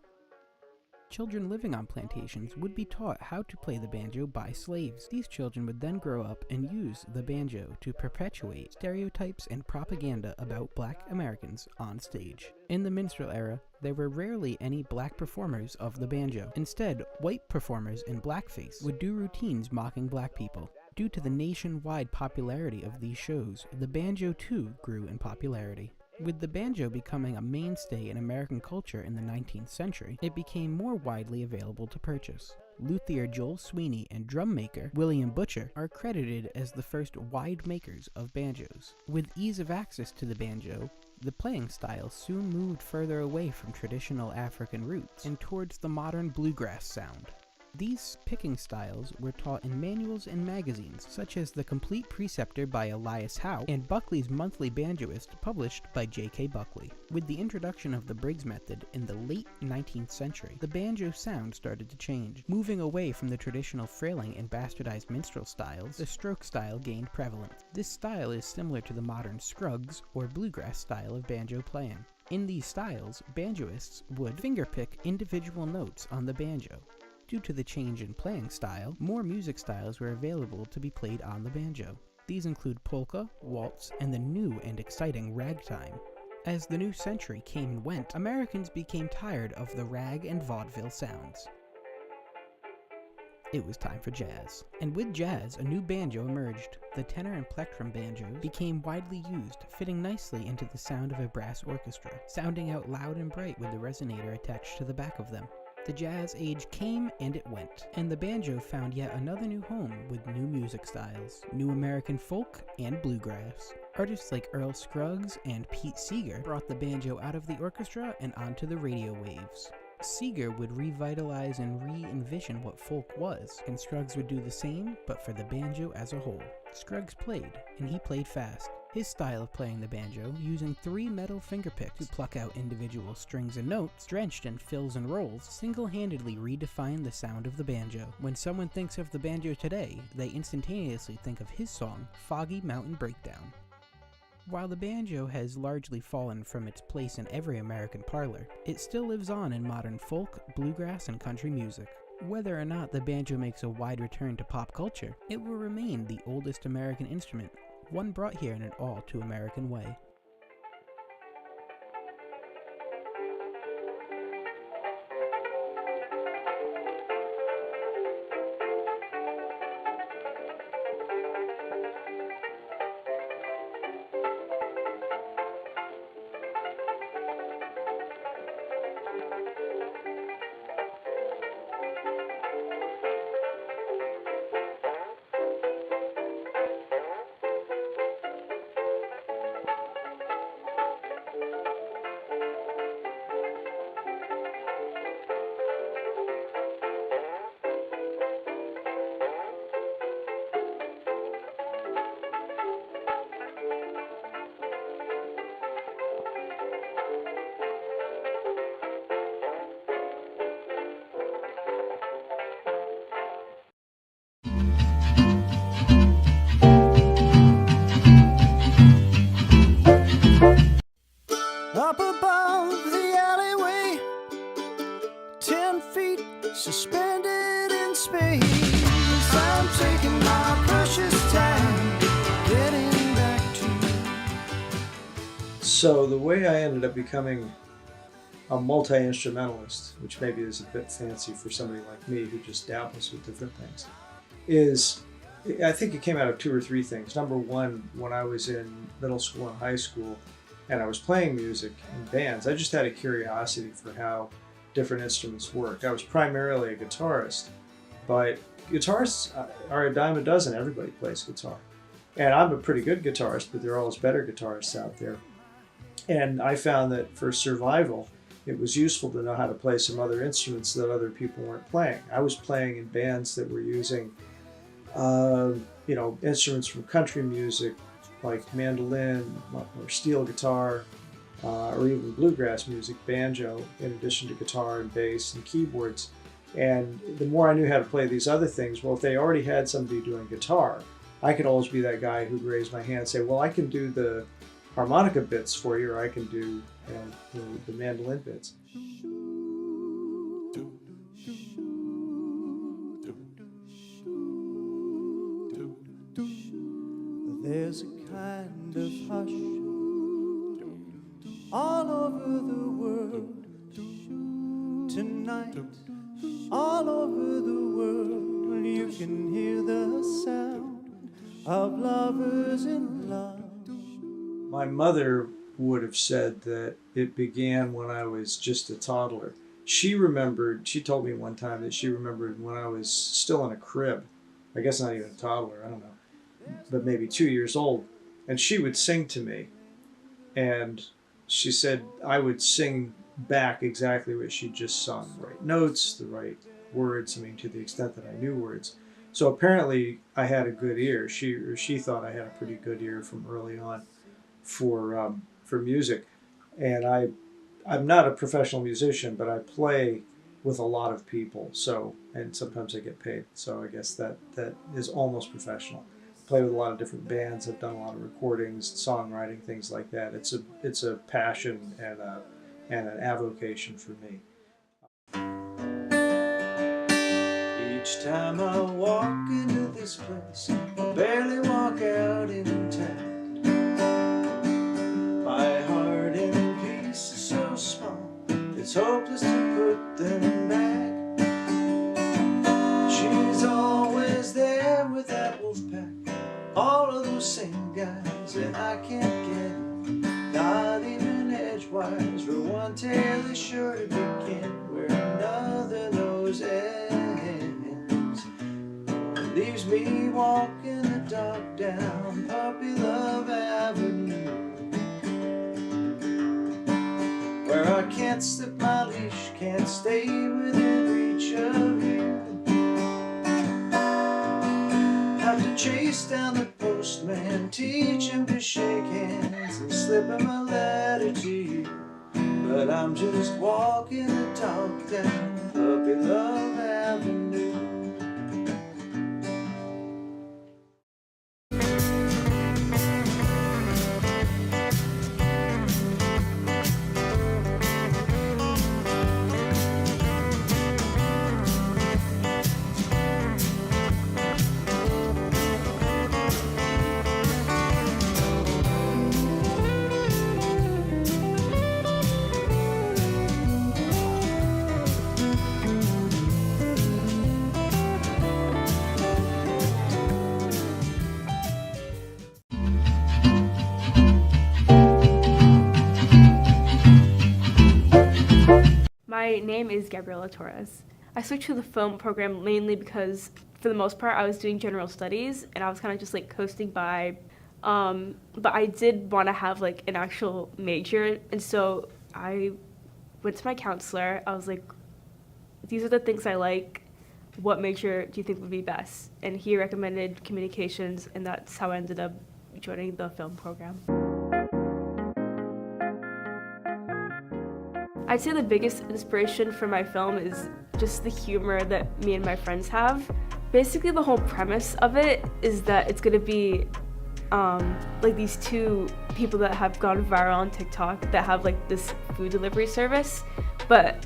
Children living on plantations would be taught how to play the banjo by slaves. These children would then grow up and use the banjo to perpetuate stereotypes and propaganda about black Americans on stage. In the minstrel era, there were rarely any black performers of the banjo. Instead, white performers in blackface would do routines mocking black people. Due to the nationwide popularity of these shows, the banjo too grew in popularity. With the banjo becoming a mainstay in American culture in the 19th century, it became more widely available to purchase. Luthier Joel Sweeney and drum maker William Butcher are credited as the first wide makers of banjos. With ease of access to the banjo, the playing style soon moved further away from traditional African roots and towards the modern bluegrass sound. These picking styles were taught in manuals and magazines, such as The Complete Preceptor by Elias Howe and Buckley's Monthly Banjoist, published by J.K. Buckley. With the introduction of the Briggs method in the late 19th century, the banjo sound started to change. Moving away from the traditional frilling and bastardized minstrel styles, the stroke style gained prevalence. This style is similar to the modern Scruggs or bluegrass style of banjo playing. In these styles, banjoists would fingerpick individual notes on the banjo. Due to the change in playing style, more music styles were available to be played on the banjo. These include polka, waltz, and the new and exciting ragtime. As the new century came and went, Americans became tired of the rag and vaudeville sounds. It was time for jazz. And with jazz, a new banjo emerged. The tenor and plectrum banjos became widely used, fitting nicely into the sound of a brass orchestra, sounding out loud and bright with the resonator attached to the back of them. The jazz age came and it went, and the banjo found yet another new home with new music styles, new American folk and bluegrass. Artists like Earl Scruggs and Pete Seeger brought the banjo out of the orchestra and onto the radio waves. Seeger would revitalize and re-envision what folk was, and Scruggs would do the same, but for the banjo as a whole. Scruggs played, and he played fast. His style of playing the banjo, using 3 metal fingerpicks to pluck out individual strings and notes, drenched in fills and rolls, single-handedly redefined the sound of the banjo. When someone thinks of the banjo today, they instantaneously think of his song, Foggy Mountain Breakdown. While the banjo has largely fallen from its place in every American parlor, it still lives on in modern folk, bluegrass, and country music. Whether or not the banjo makes a wide return to pop culture, it will remain the oldest American instrument, one brought here in an all-too-American way. Up above the alleyway, 10 feet suspended in space. I'm taking my precious time getting back to you. So the way I ended up becoming a multi-instrumentalist, which maybe is a bit fancy for somebody like me who just dabbles with different things, is I think it came out of 2 or 3 things. Number one, when I was in middle school and high school, and I was playing music in bands, I just had a curiosity for how different instruments work. I was primarily a guitarist, but guitarists are a dime a dozen. Everybody plays guitar. And I'm a pretty good guitarist, but there are always better guitarists out there. And I found that for survival, it was useful to know how to play some other instruments that other people weren't playing. I was playing in bands that were using, instruments from country music, like mandolin or steel guitar, or even bluegrass music, banjo, in addition to guitar and bass and keyboards. And the more I knew how to play these other things, well, if they already had somebody doing guitar, I could always be that guy who'd raise my hand and say, well, I can do the harmonica bits for you, or I can do the mandolin bits. There's a kind of hush all over the world tonight, all over the world, when you can hear the sound of lovers in love. My mother would have said that it began when I was just a toddler. She told me one time that she remembered when I was still in a crib, I guess not even a toddler, I don't know, but maybe 2 years old, and she would sing to me, and she said I would sing back exactly what she just sung, the right notes, the right words, I mean, to the extent that I knew words. So apparently I had a good ear. She thought I had a pretty good ear from early on for music. And I'm not a professional musician, but I play with a lot of people. So, and sometimes I get paid. So I guess that is almost professional. I play with a lot of different bands. I've done a lot of recordings, songwriting, things like that. It's a passion and an avocation for me. Each time I walk into this place, I barely walk out in town. My heart in peace is so small, it's hopeless to put them back. She's always there with that wolf pack, all of those same guys, and I can't get it, not even edgewise. For one tail is sure to begin where another nose ends. Leaves me walking the dog down Puppy Love Avenue, where I can't slip my leash, can't stay within reach of you. Have to chase down the postman, teach him to shake hands and slip him a letter to you. But I'm just walking the dog down Puppy Love Avenue. My name is Gabriela Torres. I switched to the film program mainly because, for the most part, I was doing general studies and I was kind of just like coasting by. But I did want to have like an actual major, and so I went to my counselor. I was like, these are the things I like. What major do you think would be best? And he recommended communications, and that's how I ended up joining the film program. I'd say the biggest inspiration for my film is just the humor that me and my friends have. Basically, the whole premise of it is that it's gonna be like these two people that have gone viral on TikTok that have like this food delivery service, but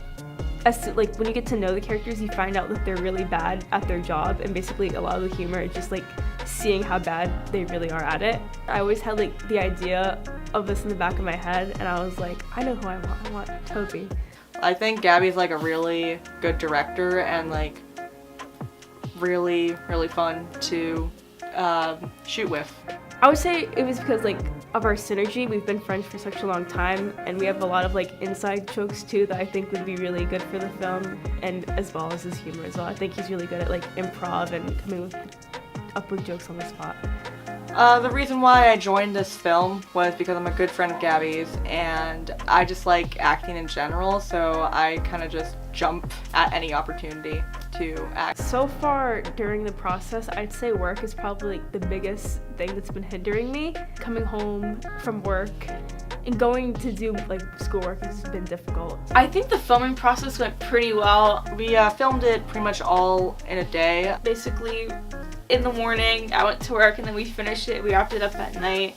like when you get to know the characters, you find out that they're really bad at their job, and basically a lot of the humor is just like seeing how bad they really are at it. I always had like the idea of this in the back of my head, and I was like, I know who I want. I want Toby. I think Gabby's like a really good director and like really fun to shoot with. I would say it was because like of our synergy. We've been friends for such a long time, and we have a lot of like inside jokes too that I think would be really good for the film, and as well as his humor as well. I think he's really good at like improv and coming up with jokes on the spot. The reason why I joined this film was because I'm a good friend of Gabby's, and I just like acting in general, so I kind of just jump at any opportunity to act. So far during the process, I'd say work is probably like, the biggest thing that's been hindering me. Coming home from work and going to do like schoolwork has been difficult. I think the filming process went pretty well. We filmed it pretty much all in a day. Basically, in the morning, I went to work and then we finished it. We wrapped it up at night.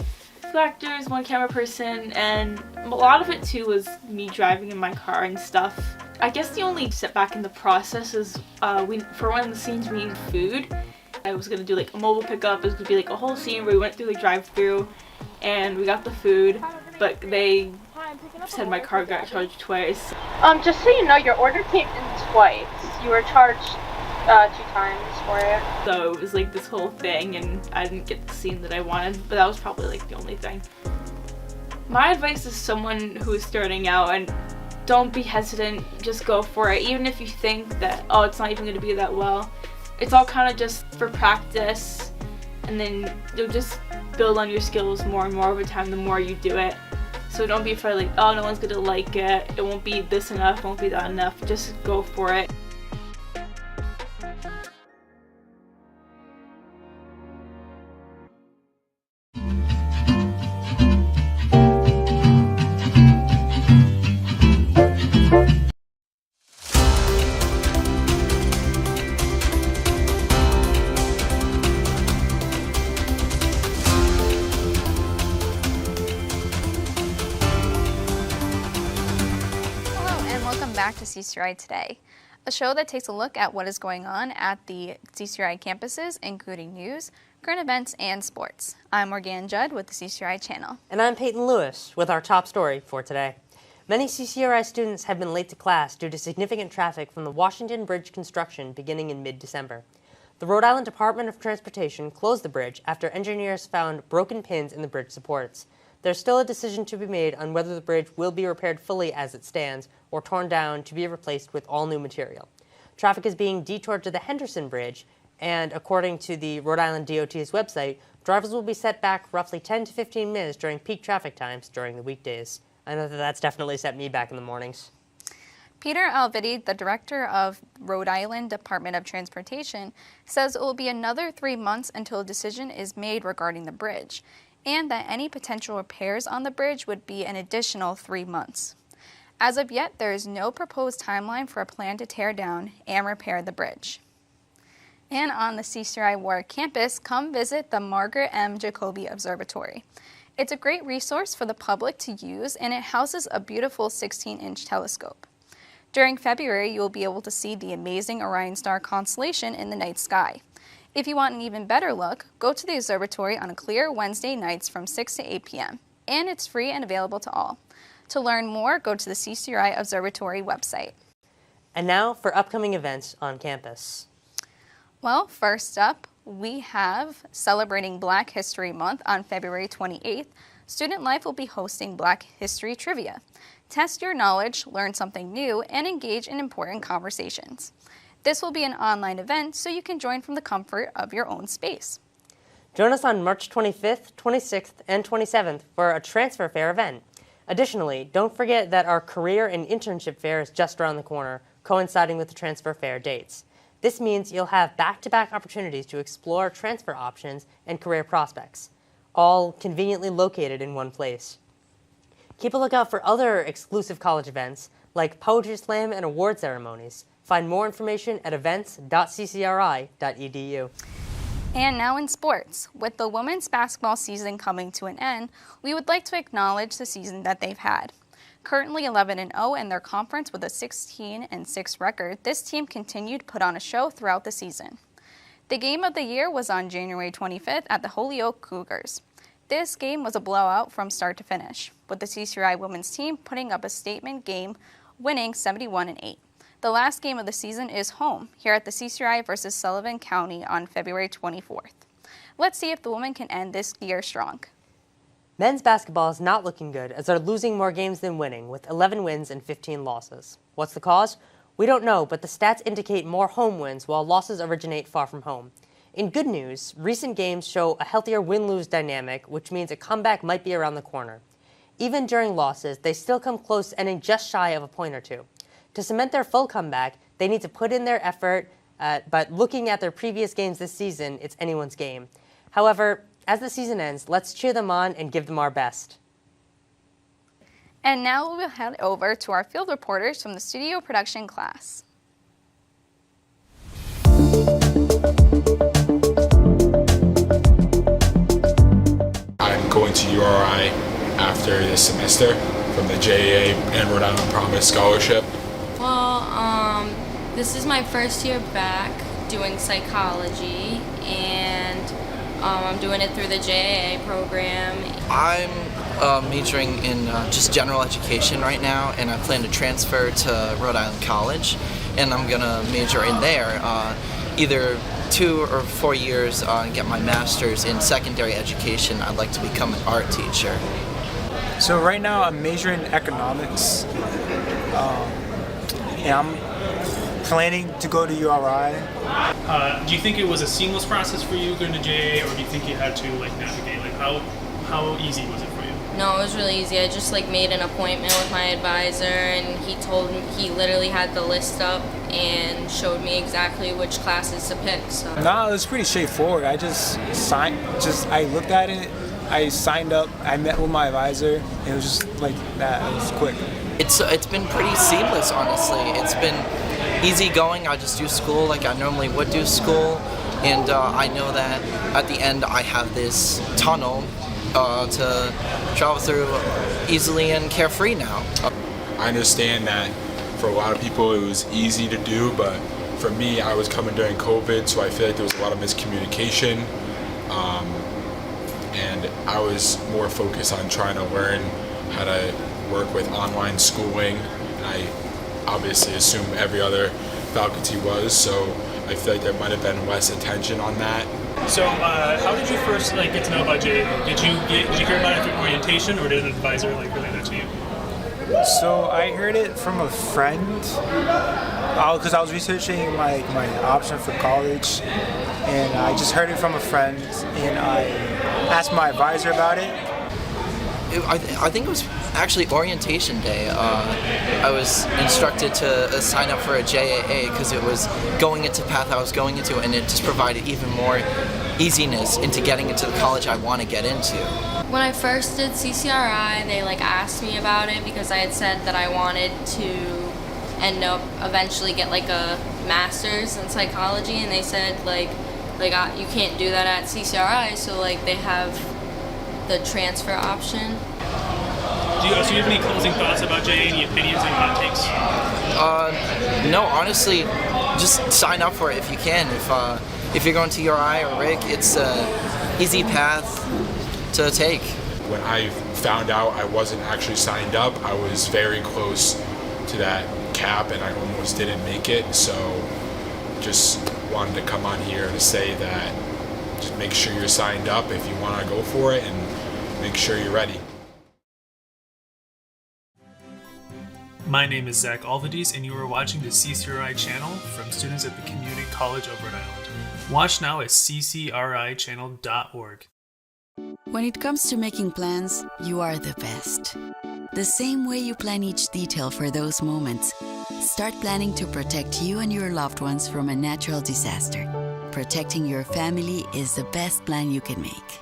2 actors, 1 camera person, and a lot of it too was me driving in my car and stuff. I guess the only setback in the process is for one of the scenes we needed food. I was gonna do like a mobile pickup. It was gonna be like a whole scene where we went through the drive-thru and we got the food, but they said my car got charged twice. Just so you know, your order came in twice. You were charged 2 times for it. So it was like this whole thing, and I didn't get the scene that I wanted, but that was probably like the only thing. My advice is someone who is starting out, and don't be hesitant, just go for it. Even if you think that, oh, it's not even going to be that well, it's all kind of just for practice, and then you'll just build on your skills more and more over time the more you do it. So don't be afraid like, oh, no one's going to like it, it won't be this enough, it won't be that enough, just go for it. back to CCRI Today, a show that takes a look at what is going on at the CCRI campuses, including news, current events, and sports. I'm Morgan Judd with the CCRI Channel. And I'm Peyton Lewis with our top story for today. Many CCRI students have been late to class due to significant traffic from the Washington Bridge construction beginning in mid-December. The Rhode Island Department of Transportation closed the bridge after engineers found broken pins in the bridge supports. There's still a decision to be made on whether the bridge will be repaired fully as it stands or torn down to be replaced with all new material. Traffic is being detoured to the Henderson Bridge, and according to the Rhode Island DOT's website, drivers will be set back roughly 10 to 15 minutes during peak traffic times during the weekdays. I know that that's definitely set me back in the mornings. Peter Alviti, the director of Rhode Island Department of Transportation, says it will be another 3 months until a decision is made regarding the bridge, and that any potential repairs on the bridge would be an additional 3 months. As of yet, there is no proposed timeline for a plan to tear down and repair the bridge. And on the CCRI Warwick campus, come visit the Margaret M. Jacoby Observatory. It's a great resource for the public to use, and it houses a beautiful 16-inch telescope. During February, you will be able to see the amazing Orion star constellation in the night sky. If you want an even better look, go to the observatory on a clear Wednesday nights from 6 to 8 p.m., and it's free and available to all. To learn more, go to the CCRI Observatory website. And now for upcoming events on campus. Well, first up, we have celebrating Black History Month on February 28th. Student Life will be hosting Black History Trivia. Test your knowledge, learn something new, and engage in important conversations. This will be an online event, so you can join from the comfort of your own space. Join us on March 25th, 26th, and 27th for a transfer fair event. Additionally, don't forget that our career and internship fair is just around the corner, coinciding with the transfer fair dates. This means you'll have back-to-back opportunities to explore transfer options and career prospects, all conveniently located in one place. Keep a lookout for other exclusive college events like Poetry Slam and award ceremonies. Find more information at events.ccri.edu. And now in sports, with the women's basketball season coming to an end, we would like to acknowledge the season that they've had. Currently 11-0 in their conference with a 16-6 record, this team continued to put on a show throughout the season. The game of the year was on January 25th at the Holyoke Cougars. This game was a blowout from start to finish, with the CCRI women's team putting up a statement game, winning 71-8. The last game of the season is home, here at the CCRI versus Sullivan County on February 24th. Let's see if the women can end this year strong. Men's basketball is not looking good as they're losing more games than winning, with 11 wins and 15 losses. What's the cause? We don't know, but the stats indicate more home wins while losses originate far from home. In good news, recent games show a healthier win-lose dynamic, which means a comeback might be around the corner. Even during losses, they still come close, ending just shy of a point or two. To cement their full comeback, they need to put in their effort, but looking at their previous games this season, it's anyone's game. However, as the season ends, let's cheer them on and give them our best. And now we'll head over to our field reporters from the studio production class. I'm going to URI after this semester from the JAA and Rhode Island Promise Scholarship. Well, this is my first year back doing psychology, and I'm doing it through the JAA program. I'm majoring in just general education right now, and I plan to transfer to Rhode Island College, and I'm going to major in there either 2 or 4 years and get my master's in secondary education. I'd like to become an art teacher. So right now I'm majoring in economics, and I'm planning to go to URI. Do you think it was a seamless process for you going to JA, or do you think you had to navigate? How easy was it for you? No, it was really easy. I just made an appointment with my advisor, and he literally had the list up and showed me exactly which classes to pick. So. No, it was pretty straightforward. I I looked at it, I signed up, I met with my advisor, and it was just like that. It was quick. It's been pretty seamless, honestly. It's been easy going. I just do school like I normally would do school, and I know that at the end I have this tunnel to travel through easily and carefree now. I understand that For a lot of people, it was easy to do, but for me, I was coming during COVID, so I feel like there was a lot of miscommunication. And I was more focused on trying to learn how to work with online schooling. And I obviously assume every other faculty was, so I feel like there might have been less attention on that. So, how did you first get to know about JA? Did you hear about it through orientation, or did an advisor relay that to you? So I heard it from a friend because I was researching my option for college, and I just heard it from a friend, and I asked my advisor about it. I think it was actually orientation day. I was instructed to sign up for a JAA because it was going into the path I was going into, and it just provided even more easiness into getting into the college I want to get into. When I first did CCRI, they asked me about it because I had said that I wanted to end up eventually get a master's in psychology, and they said you can't do that at CCRI, so they have the transfer option. Do you have any closing thoughts about JA? Any opinions and hot takes? No, honestly, just sign up for it if you can. If you're going to URI or RIC, it's an easy path to take. When I found out I wasn't actually signed up, I was very close to that cap and I almost didn't make it. So just wanted to come on here to say that just make sure you're signed up if you want to go for it, and make sure you're ready. My name is Zach Alvadis, and you are watching the CCRI Channel from students at the Community College of Rhode Island. Watch now at CCRIChannel.org. When it comes to making plans, you are the best. The same way you plan each detail for those moments, start planning to protect you and your loved ones from a natural disaster. Protecting your family is the best plan you can make.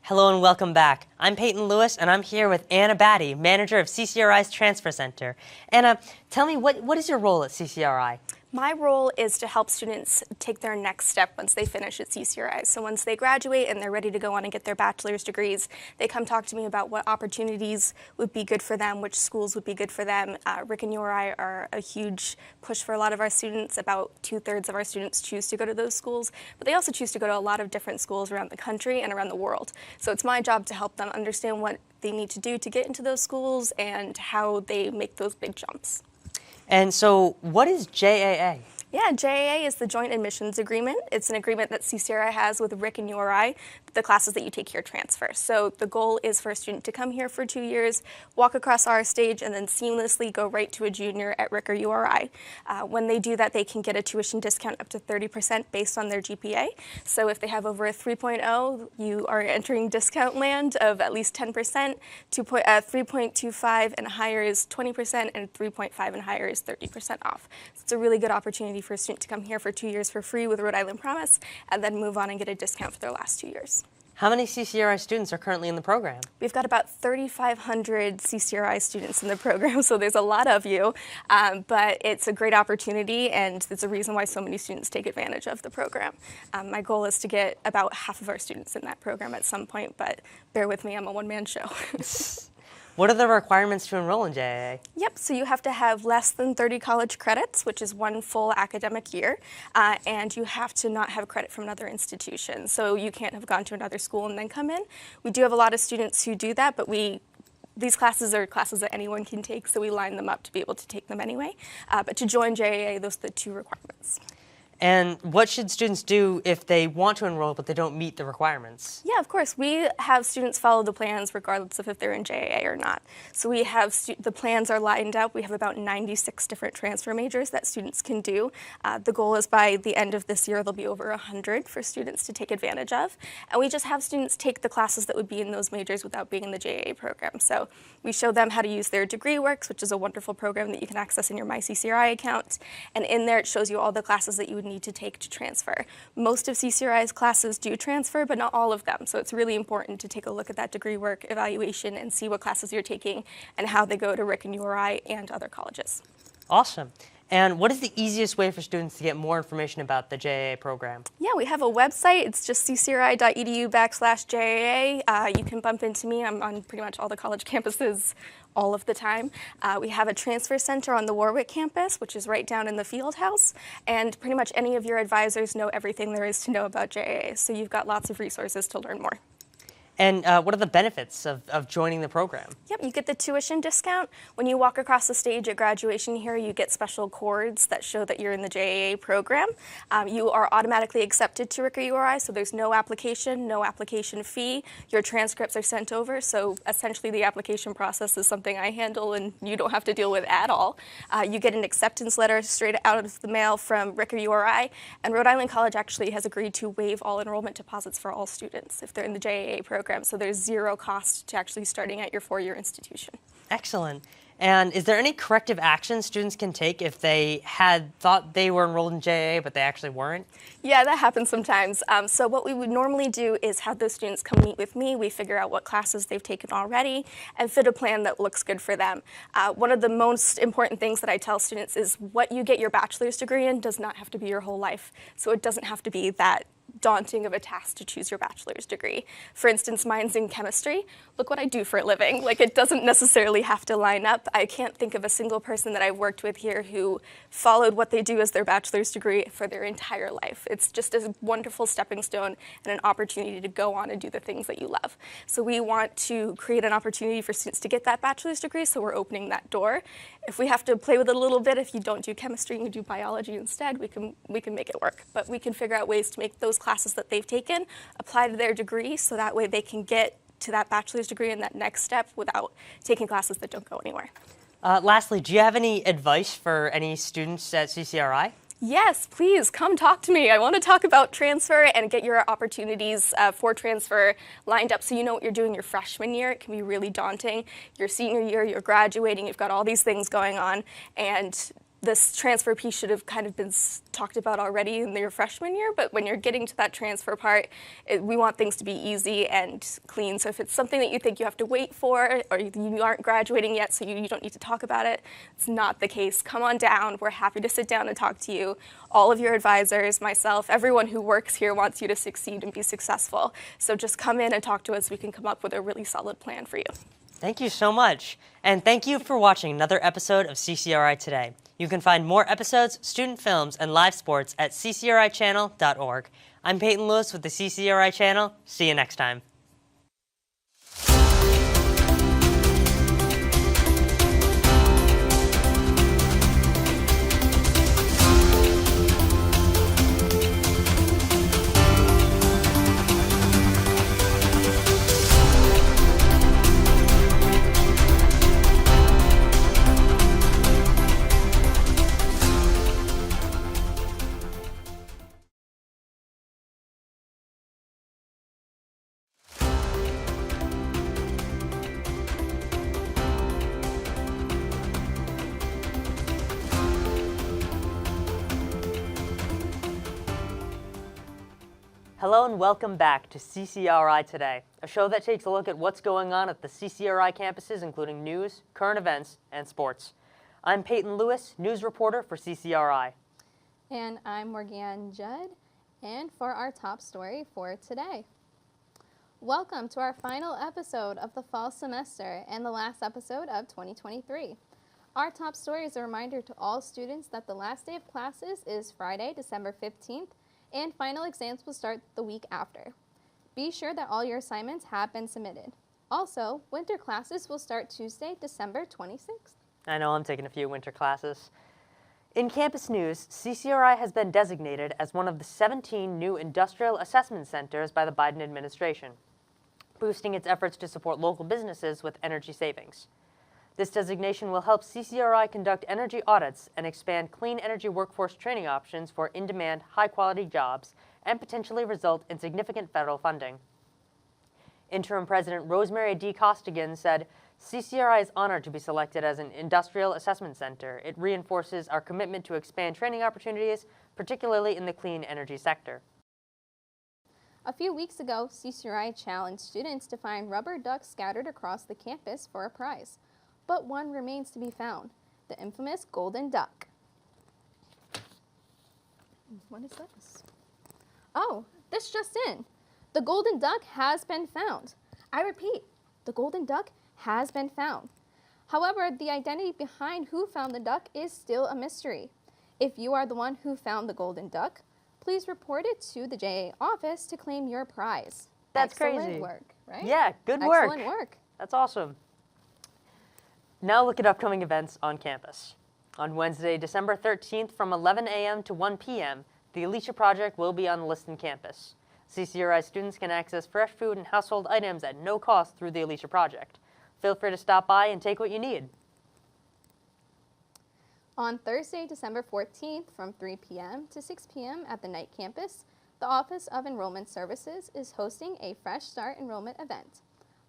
Hello and welcome back. I'm Peyton Lewis, and I'm here with Anna Batty, manager of CCRI's Transfer Center. Anna, tell me, what is your role at CCRI? My role is to help students take their next step once they finish at CCRI. So once they graduate and they're ready to go on and get their bachelor's degrees, they come talk to me about what opportunities would be good for them, which schools would be good for them. RIC and URI are a huge push for a lot of our students. About 2/3 of our students choose to go to those schools, but they also choose to go to a lot of different schools around the country and around the world. So it's my job to help them understand what they need to do to get into those schools and how they make those big jumps. And so what is JAA? Yeah, JAA is the Joint Admissions Agreement. It's an agreement that CCRI has with RIC and URI, the classes that you take here transfer. So the goal is for a student to come here for 2 years, walk across our stage, and then seamlessly go right to a junior at RIC or URI. When they do that, they can get a tuition discount up to 30% based on their GPA. So if they have over a 3.0, you are entering discount land of at least 10%. 3.25 and higher is 20%, and 3.5 and higher is 30% off. So it's a really good opportunity for a student to come here for 2 years for free with Rhode Island Promise, and then move on and get a discount for their last 2 years. How many CCRI students are currently in the program? We've got about 3,500 CCRI students in the program, so there's a lot of you, but it's a great opportunity, and it's a reason why so many students take advantage of the program. My goal is to get about half of our students in that program at some point, but bear with me, I'm a one-man show. What are the requirements to enroll in JAA? Yep, so you have to have less than 30 college credits, which is 1 full academic year, and you have to not have credit from another institution. So you can't have gone to another school and then come in. We do have a lot of students who do that, but these classes are classes that anyone can take, so we line them up to be able to take them anyway. But to join JAA, those are the 2 requirements. And what should students do if they want to enroll but they don't meet the requirements? Yeah, of course. We have students follow the plans regardless of if they're in JAA or not. So we have the plans are lined up. We have about 96 different transfer majors that students can do. The goal is by the end of this year, there'll be over 100 for students to take advantage of. And we just have students take the classes that would be in those majors without being in the JAA program. So we show them how to use their Degree Works, which is a wonderful program that you can access in your MyCCRI account. And in there, it shows you all the classes that you would need to take to transfer. Most of CCRI's classes do transfer, but not all of them. So it's really important to take a look at that degree work evaluation and see what classes you're taking and how they go to Rick and URI and other colleges. Awesome. And what is the easiest way for students to get more information about the JAA program? Yeah, we have a website. It's just ccri.edu/JAA. You can bump into me. I'm on pretty much all the college campuses all of the time. We have a transfer center on the Warwick campus, which is right down in the field house. And pretty much any of your advisors know everything there is to know about JAA. So you've got lots of resources to learn more. And what are the benefits of joining the program? Yep, you get the tuition discount. When you walk across the stage at graduation here, you get special cords that show that you're in the JAA program. You are automatically accepted to Rick or URI, so there's no application fee. Your transcripts are sent over, so essentially the application process is something I handle and you don't have to deal with at all. You get an acceptance letter straight out of the mail from Rick or URI, and Rhode Island College actually has agreed to waive all enrollment deposits for all students if they're in the JAA program. So there's zero cost to actually starting at your four-year institution. Excellent. And is there any corrective action students can take if they had thought they were enrolled in JAA but they actually weren't? Yeah, that happens sometimes. So what we would normally do is have those students come meet with me. We figure out what classes they've taken already and fit a plan that looks good for them. One of the most important things that I tell students is what you get your bachelor's degree in does not have to be your whole life. So it doesn't have to be that daunting of a task to choose your bachelor's degree. For instance, mine's in chemistry. Look what I do for a living. Like, it doesn't necessarily have to line up. I can't think of a single person that I've worked with here who followed what they do as their bachelor's degree for their entire life. It's just a wonderful stepping stone and an opportunity to go on and do the things that you love. So we want to create an opportunity for students to get that bachelor's degree, so we're opening that door. If we have to play with it a little bit, if you don't do chemistry and you do biology instead, we can make it work. But we can figure out ways to make those classes that they've taken apply to their degree, so that way they can get to that bachelor's degree and that next step without taking classes that don't go anywhere. Lastly, do you have any advice for any students at CCRI? Yes, please come talk to me. I want to talk about transfer and get your opportunities for transfer lined up so you know what you're doing your freshman year. It can be really daunting. Your senior year, you're graduating, you've got all these things going on, and this transfer piece should have kind of been talked about already in your freshman year, but when you're getting to that transfer part, we want things to be easy and clean. So if it's something that you think you have to wait for, or you aren't graduating yet, so you don't need to talk about it, it's not the case. Come on down. We're happy to sit down and talk to you. All of your advisors, myself, everyone who works here wants you to succeed and be successful. So just come in and talk to us. We can come up with a really solid plan for you. Thank you so much. And thank you for watching another episode of CCRI Today. You can find more episodes, student films, and live sports at CCRIChannel.org. I'm Peyton Lewis with the CCRI Channel. See you next time. Hello and welcome back to CCRI Today, a show that takes a look at what's going on at the CCRI campuses, including news, current events, and sports. I'm Peyton Lewis, news reporter for CCRI. And I'm Morgan Judd, and for our top story for today. Welcome to our final episode of the fall semester and the last episode of 2023. Our top story is a reminder to all students that the last day of classes is Friday, December 15th, and final exams will start the week after. Be sure that all your assignments have been submitted. Also, winter classes will start Tuesday, December 26th. I know I'm taking a few winter classes. In campus news, CCRI has been designated as one of the 17 new industrial assessment centers by the Biden administration, boosting its efforts to support local businesses with energy savings. This designation will help CCRI conduct energy audits and expand clean energy workforce training options for in-demand, high-quality jobs and potentially result in significant federal funding. Interim President Rosemary D. Costigan said, CCRI is honored to be selected as an industrial assessment center. It reinforces our commitment to expand training opportunities, particularly in the clean energy sector. A few weeks ago, CCRI challenged students to find rubber ducks scattered across the campus for a prize. But one remains to be found, the infamous golden duck. What is this? Oh, this just in. The golden duck has been found. I repeat, the golden duck has been found. However, the identity behind who found the duck is still a mystery. If you are the one who found the golden duck, please report it to the JA office to claim your prize. That's Excellent crazy. work, right? Yeah, good work. Excellent work. That's awesome. Now look at upcoming events on campus. On Wednesday, December 13th from 11 a.m. to 1 p.m., the Alicia Project will be on the Liston campus. CCRI students can access fresh food and household items at no cost through the Alicia Project. Feel free to stop by and take what you need. On Thursday, December 14th from 3 p.m. to 6 p.m. at the Knight campus, the Office of Enrollment Services is hosting a Fresh Start enrollment event.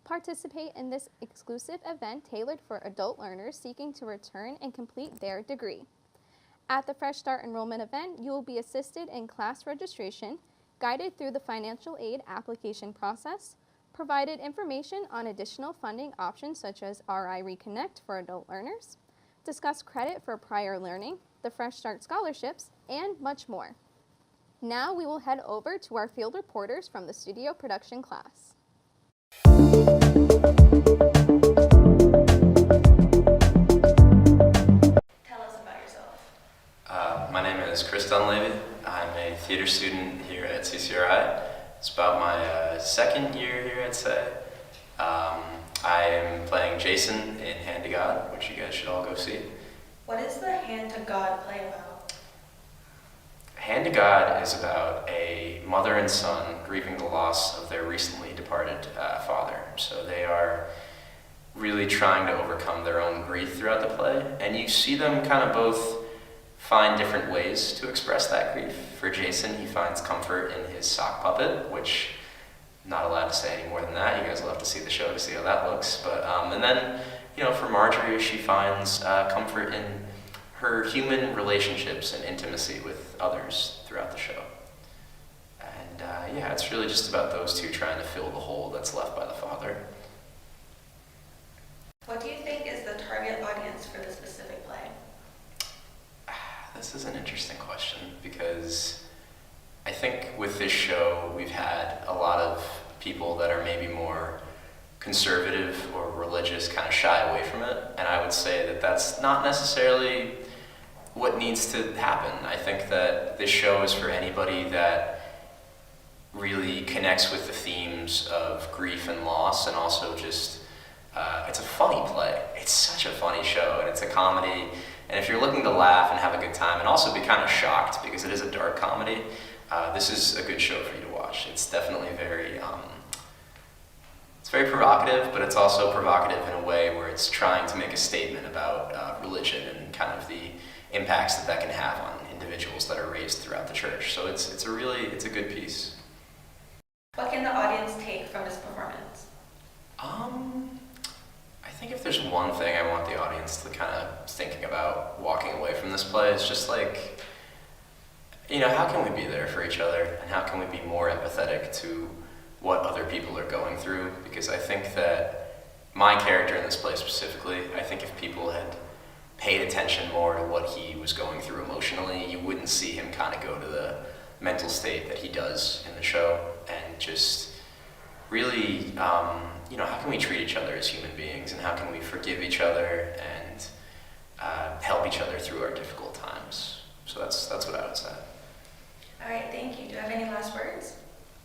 Participate in this exclusive event tailored for adult learners seeking to return and complete their degree. At the Fresh Start enrollment event, you will be assisted in class registration, guided through the financial aid application process, provided information on additional funding options such as RI Reconnect for adult learners, discuss credit for prior learning, the Fresh Start scholarships, and much more. Now we will head over to our field reporters from the studio production class. Tell us about yourself. My name is Chris Dunleavy. I'm a theater student here at CCRI. It's about my second year here, I'd say. I am playing Jason in Hand to God, which you guys should all go see. What is the Hand to God play about? Hand to God is about a mother and son grieving the loss of their recently departed father. So they are really trying to overcome their own grief throughout the play, and you see them kind of both find different ways to express that grief. For Jason, he finds comfort in his sock puppet, which I'm not allowed to say any more than that. You guys will have to see the show to see how that looks. But and then, you know, for Marjorie, she finds comfort in her human relationships and intimacy with others throughout the show. And yeah, it's really just about those two trying to fill the hole that's left by the father. What do you think is the target audience for the specific play? This is an interesting question because I think with this show we've had a lot of people that are maybe more conservative or religious kind of shy away from it, and I would say that that's not necessarily what needs to happen. I think that this show is for anybody that really connects with the themes of grief and loss, and also just it's a funny play. It's such a funny show, and it's a comedy. And if you're looking to laugh and have a good time and also be kind of shocked because it is a dark comedy, this is a good show for you to watch. It's definitely very, it's very provocative, but it's also provocative in a way where it's trying to make a statement about religion and kind of the impacts that that can have on individuals that are raised throughout the church. So it's a good piece. What can the audience take from this performance? I think if there's one thing I want the audience to kind of thinking about walking away from this play, is just like, you know, how can we be there for each other, and how can we be more empathetic to what other people are going through? Because I think that my character in this play specifically, I think if people had paid attention more to what he was going through emotionally, you wouldn't see him kind of go to the mental state that he does in the show, and just really, you know, how can we treat each other as human beings, and how can we forgive each other and help each other through our difficult times? So that's what I would say. All right, thank you. Do you have any last words?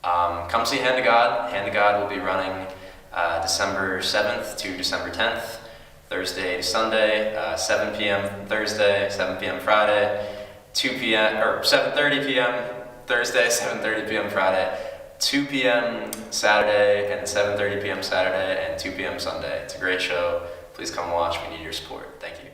Come see Hand to God. Hand to God will be running December 7th to December 10th. Thursday to Sunday, 7 p.m. Thursday, 7 p.m. Friday, 2 p.m. or 7:30 p.m. Thursday, 7:30 p.m. Friday, 2 p.m. Saturday, and 7:30 p.m. Saturday, and 2 p.m. Sunday. It's a great show. Please come watch. We need your support. Thank you.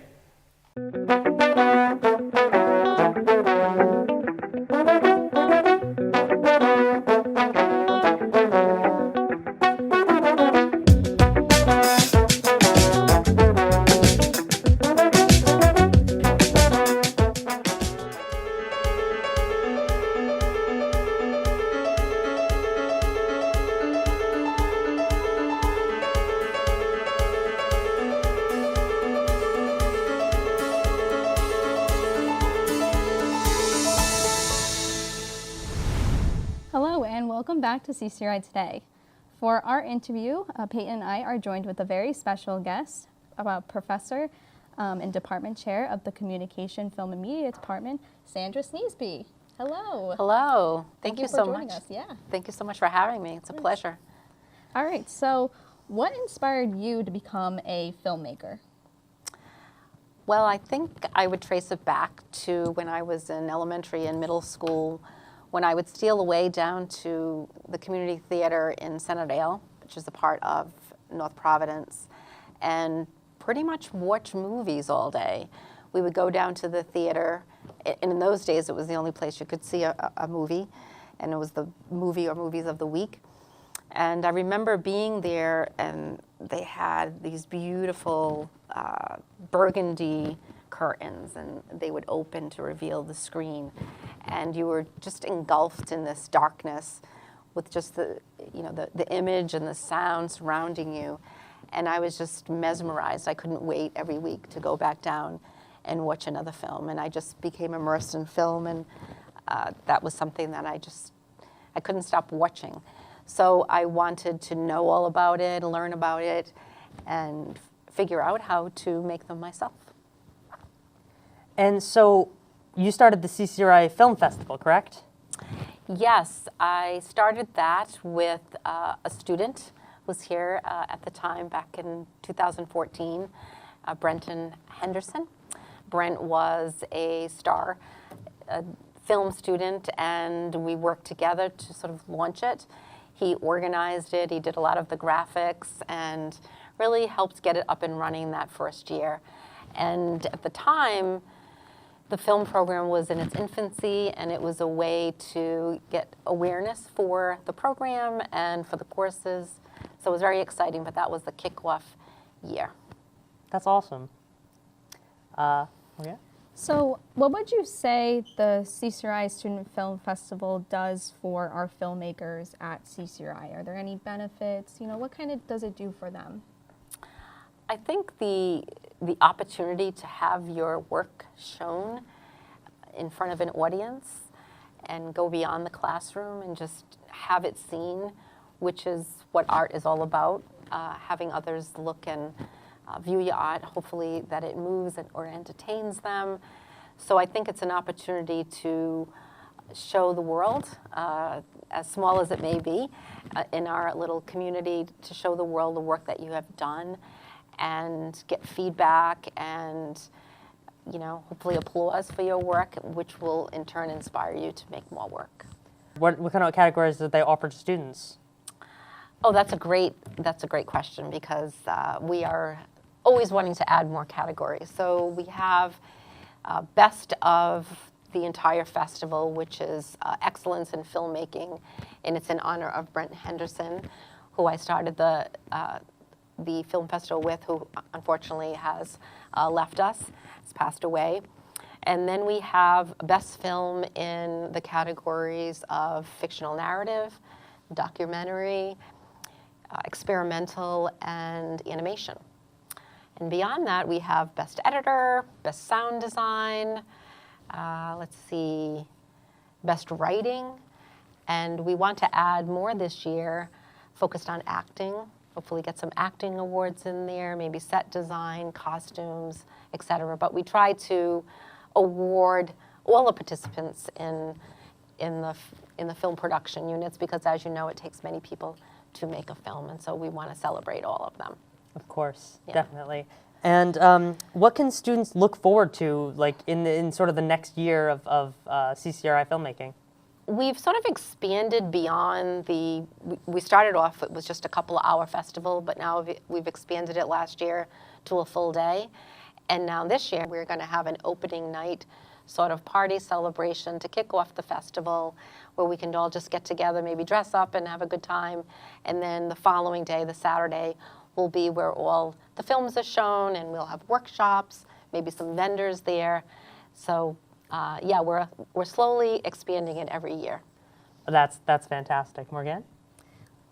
Hello and welcome back to CCRI Today. For our interview, Peyton and I are joined with a very special guest, Professor and Department Chair of the Communication, Film and Media Department, Sandra Sneesby. Hello. Hello. Thank you for so joining much. us. Yeah. Thank you so much for having me. It's a pleasure. All right. So, what inspired you to become a filmmaker? Well, I think I would trace it back to when I was in elementary and middle school, when I would steal away down to the community theater in Centerdale, which is a part of North Providence, and pretty much watch movies all day. We would go down to the theater, and in those days it was the only place you could see a movie, and it was the movie or movies of the week. And I remember being there, and they had these beautiful burgundy curtains, and they would open to reveal the screen, and you were just engulfed in this darkness with just the image and the sound surrounding you, and I was just mesmerized. I couldn't wait every week to go back down and watch another film, and I just became immersed in film, and that was something that I couldn't stop watching. So I wanted to know all about it, learn about it, and figure out how to make them myself. And so you started the CCRI Film Festival, correct? Yes, I started that with a student who was here at the time back in 2014, Brenton Henderson. Brent was a star film student, and we worked together to sort of launch it. He organized it, he did a lot of the graphics, and really helped get it up and running that first year. And at the time, the film program was in its infancy, and it was a way to get awareness for the program and for the courses. So it was very exciting, but that was the kickoff year. That's awesome. Yeah. So what would you say the CCRI Student Film Festival does for our filmmakers at CCRI? Are there any benefits? What kind of does it do for them? I think the opportunity to have your work shown in front of an audience and go beyond the classroom and just have it seen, which is what art is all about, having others look and view your art, hopefully that it moves or entertains them. So I think it's an opportunity to show the world, as small as it may be, in our little community, to show the world the work that you have done and get feedback and, hopefully applause for your work, which will in turn inspire you to make more work. What kind of categories do they offer to students? Oh, that's a great question, because we are always wanting to add more categories. So we have best of the entire festival, which is excellence in filmmaking, and it's in honor of Brent Henderson, who I started the film festival with, who unfortunately has left us, has passed away. And then we have best film in the categories of fictional narrative, documentary, experimental, and animation. And beyond that, we have best editor, best sound design, best writing, and we want to add more this year, focused on acting. Hopefully get some acting awards in there, maybe set design, costumes, etc. But we try to award all the participants in the film production units, because as you know, it takes many people to make a film, and so we want to celebrate all of them. Of course, Yeah. definitely. And what can students look forward to, like in sort of the next year of CCRI filmmaking? We've sort of expanded beyond we started off, it was just a couple of hour festival, but now we've expanded it last year to a full day. And now this year we're going to have an opening night sort of party celebration to kick off the festival, where we can all just get together, maybe dress up and have a good time. And then the following day, the Saturday, will be where all the films are shown, and we'll have workshops, maybe some vendors there. So yeah, we're slowly expanding it every year. That's fantastic. Morgan?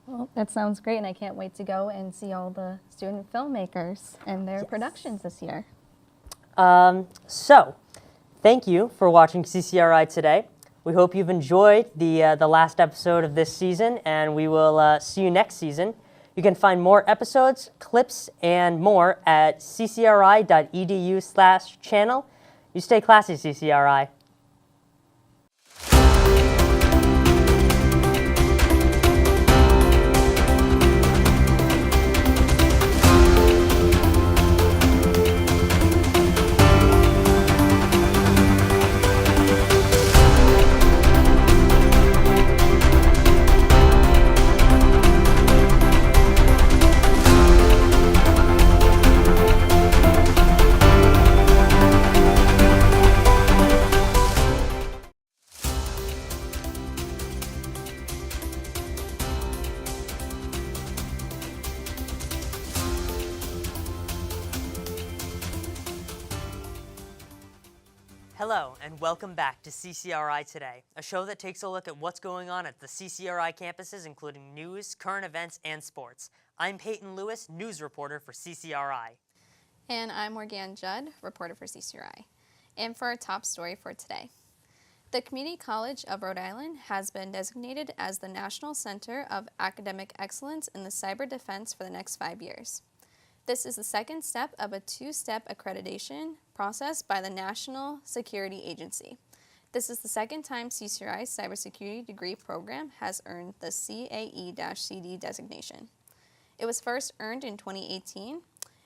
Well, that sounds great, and I can't wait to go and see all the student filmmakers and their productions this year. So, thank you for watching CCRI today. We hope you've enjoyed the last episode of this season, and we will see you next season. You can find more episodes, clips, and more at ccri.edu/channel. You stay classy, CCRI. Hello, and welcome back to CCRI Today, a show that takes a look at what's going on at the CCRI campuses, including news, current events, and sports. I'm Peyton Lewis, news reporter for CCRI. And I'm Morgan Judd, reporter for CCRI. And for our top story for today, the Community College of Rhode Island has been designated as the National Center of Academic Excellence in the Cyber Defense for the next 5 years. This is the second step of a two-step accreditation process by the National Security Agency. This is the second time CCRI's cybersecurity degree program has earned the CAE-CD designation. It was first earned in 2018,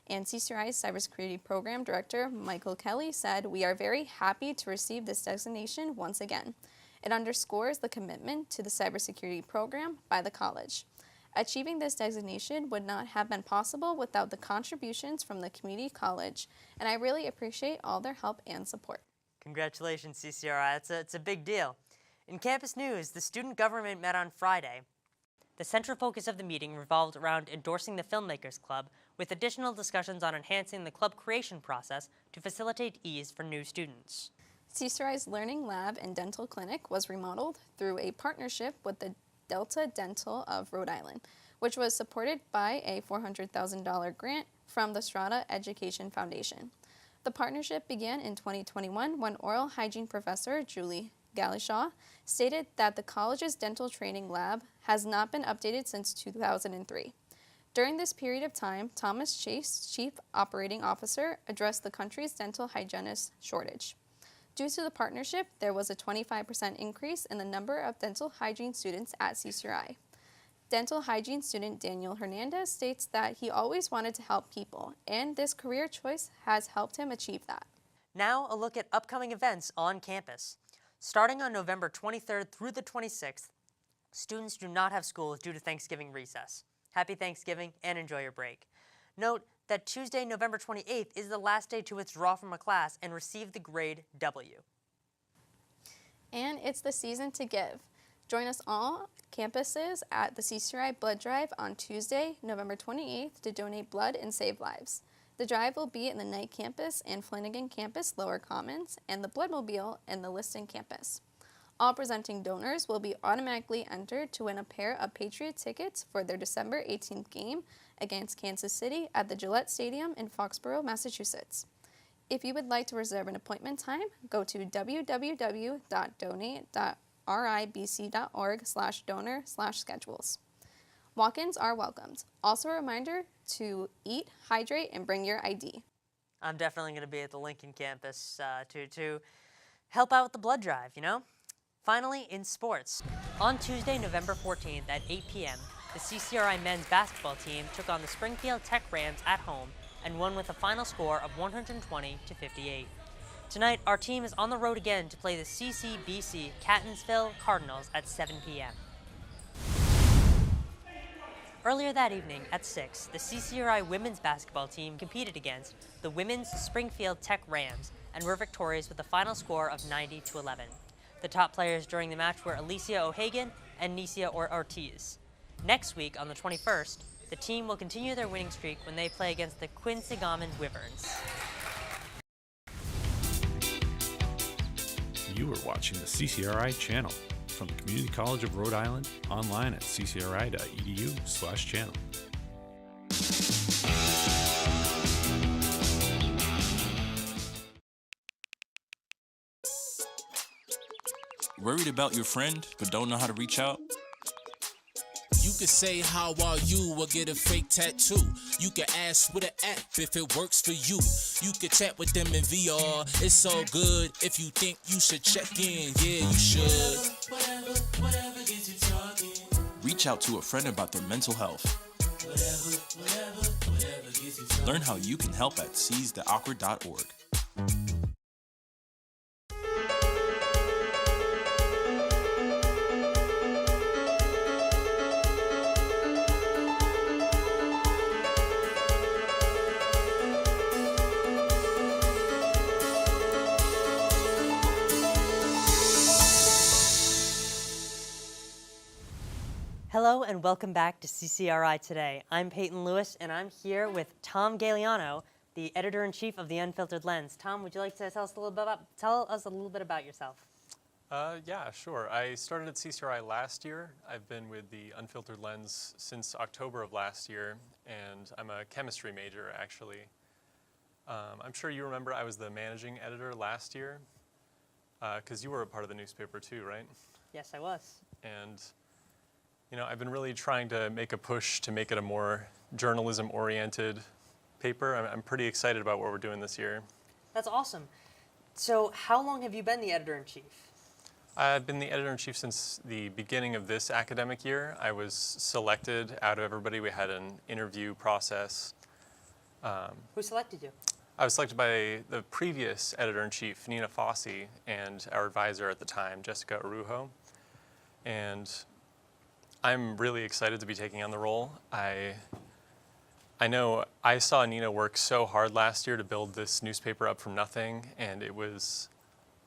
and CCRI's cybersecurity program director, Michael Kelly, said, "We are very happy to receive this designation once again. It underscores the commitment to the cybersecurity program by the college. Achieving this designation would not have been possible without the contributions from the community college, and I really appreciate all their help and support." Congratulations, CCRI. It's a big deal. In campus news, the student government met on Friday. The central focus of the meeting revolved around endorsing the Filmmakers Club, with additional discussions on enhancing the club creation process to facilitate ease for new students. CCRI's Learning Lab and Dental Clinic was remodeled through a partnership with the Delta Dental of Rhode Island, which was supported by a $400,000 grant from the Strata Education Foundation. The partnership began in 2021 when oral hygiene professor Julie Galishaw stated that the college's dental training lab has not been updated since 2003. During this period of time, Thomas Chase, Chief Operating Officer, addressed the country's dental hygienist shortage. Due to the partnership, there was a 25% increase in the number of dental hygiene students at CCRI. Dental hygiene student Daniel Hernandez states that he always wanted to help people, and this career choice has helped him achieve that. Now, a look at upcoming events on campus. Starting on November 23rd through the 26th, students do not have school due to Thanksgiving recess. Happy Thanksgiving and enjoy your break. Note that Tuesday, November 28th is the last day to withdraw from a class and receive the grade W. And it's the season to give. Join us all campuses at the CCRI Blood Drive on Tuesday, November 28th to donate blood and save lives. The drive will be in the Knight campus and Flanagan campus Lower Commons, and the Bloodmobile in the Liston campus. All presenting donors will be automatically entered to win a pair of Patriot tickets for their December 18th game against Kansas City at the Gillette Stadium in Foxborough, Massachusetts. If you would like to reserve an appointment time, go to www.donate.ribc.org/donor/schedules. Walk-ins are welcomed. Also a reminder to eat, hydrate, and bring your ID. I'm definitely going to be at the Lincoln campus to help out with the blood drive, you know? Finally, in sports. On Tuesday, November 14th at 8 p.m., the CCRI men's basketball team took on the Springfield Tech Rams at home and won with a final score of 120-58. Tonight, our team is on the road again to play the CCBC Catonsville Cardinals at 7 p.m. Earlier that evening at 6, the CCRI women's basketball team competed against the women's Springfield Tech Rams and were victorious with a final score of 90-11. The top players during the match were Alicia O'Hagan and Nicia Ortiz. Next week, on the 21st, the team will continue their winning streak when they play against the Quinsigamond Wyverns. You are watching the CCRI Channel from the Community College of Rhode Island, online at ccri.edu/channel. Worried about your friend but don't know how to reach out? You could say how are you or get a fake tattoo. You can ask with an app if it works for you. You could chat with them in VR. It's so good. If you think you should check in, yeah, you should. Whatever gets you talking. Reach out to a friend about their mental health. Whatever gets you talking. Learn how you can help at seizetheawkward.org. Hello and welcome back to CCRI Today. I'm Peyton Lewis and I'm here with Tom Galeano, the editor-in-chief of The Unfiltered Lens. Tom, would you like to tell us a little bit about yourself? Yeah, sure. I started at CCRI last year. I've been with The Unfiltered Lens since October of last year, and I'm a chemistry major, actually. I'm sure you remember I was the managing editor last year, because you were a part of the newspaper too, right? Yes, I was. And you know, I've been really trying to make a push to make it a more journalism-oriented paper. I'm pretty excited about what we're doing this year. That's awesome. So how long have you been the editor-in-chief? I've been the editor-in-chief since the beginning of this academic year. I was selected out of everybody. We had an interview process. Who selected you? I was selected by the previous editor-in-chief, Nina Fossey, and our advisor at the time, Jessica Arujo. And I'm really excited to be taking on the role. I know I saw Nina work so hard last year to build this newspaper up from nothing, and it was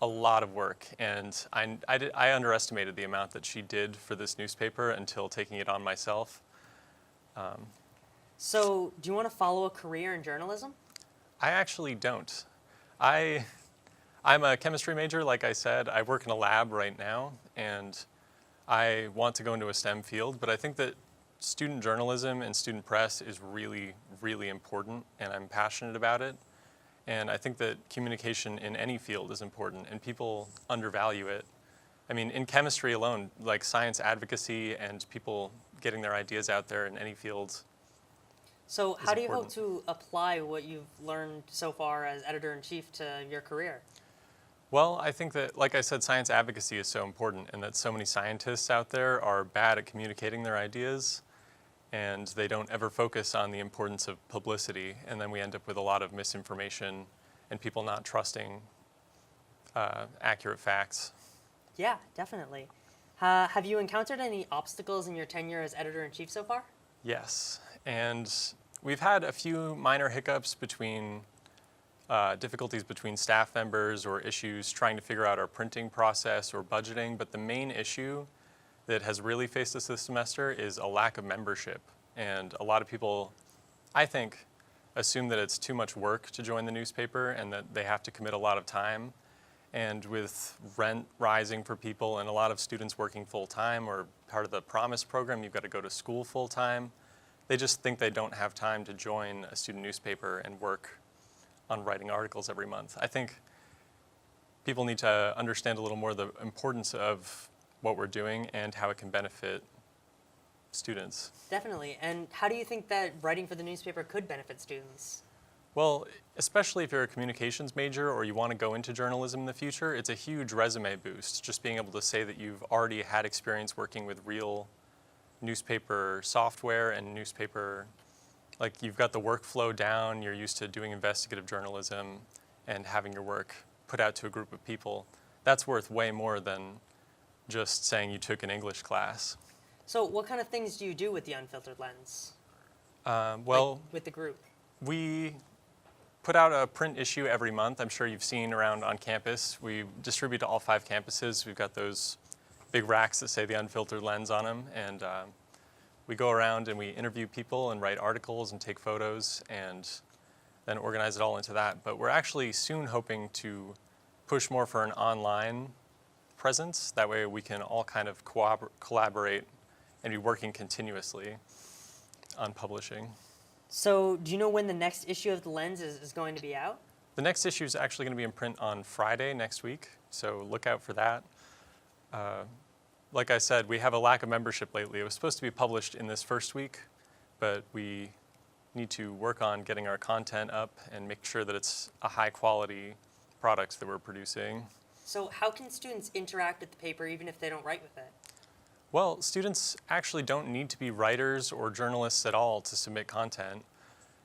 a lot of work. And I underestimated the amount that she did for this newspaper until taking it on myself. So, do you want to follow a career in journalism? I actually don't. I'm a chemistry major, like I said. I work in a lab right now, and I want to go into a STEM field, but I think that student journalism and student press is really, really important, and I'm passionate about it. And I think that communication in any field is important, and people undervalue it. I mean, in chemistry alone, like science advocacy and people getting their ideas out there in any field. So how do you hope to apply what you've learned so far as editor-in-chief to your career? Well, I think that, like I said, science advocacy is so important, and that so many scientists out there are bad at communicating their ideas, and they don't ever focus on the importance of publicity, and then we end up with a lot of misinformation and people not trusting accurate facts. Yeah, definitely. Have you encountered any obstacles in your tenure as editor-in-chief so far? Yes, and we've had a few minor hiccups between difficulties between staff members or issues trying to figure out our printing process or budgeting, but the main issue that has really faced us this semester is a lack of membership. And a lot of people, I think, assume that it's too much work to join the newspaper and that they have to commit a lot of time. And with rent rising for people and a lot of students working full-time or part of the Promise program, you've got to go to school full-time, they just think they don't have time to join a student newspaper and work on writing articles every month. I think people need to understand a little more the importance of what we're doing and how it can benefit students. Definitely. And how do you think that writing for the newspaper could benefit students? Well, especially if you're a communications major or you want to go into journalism in the future, it's a huge resume boost, just being able to say that you've already had experience working with real newspaper software and newspaper like you've got the workflow down, you're used to doing investigative journalism and having your work put out to a group of people. That's worth way more than just saying you took an English class. So what kind of things do you do with the Unfiltered Lens? Well, like with the group? We put out a print issue every month. I'm sure you've seen around on campus. We distribute to all 5 campuses. We've got those big racks that say the Unfiltered Lens on them. And we go around and we interview people and write articles and take photos and then organize it all into that. But we're actually soon hoping to push more for an online presence. That way we can all kind of collaborate and be working continuously on publishing. So do you know when the next issue of the Lens is going to be out? The next issue is actually going to be in print on Friday next week, so look out for that. Like I said, we have a lack of membership lately. It was supposed to be published in this first week, but we need to work on getting our content up and make sure that it's a high quality product that we're producing. So how can students interact with the paper even if they don't write with it? Well, students actually don't need to be writers or journalists at all to submit content.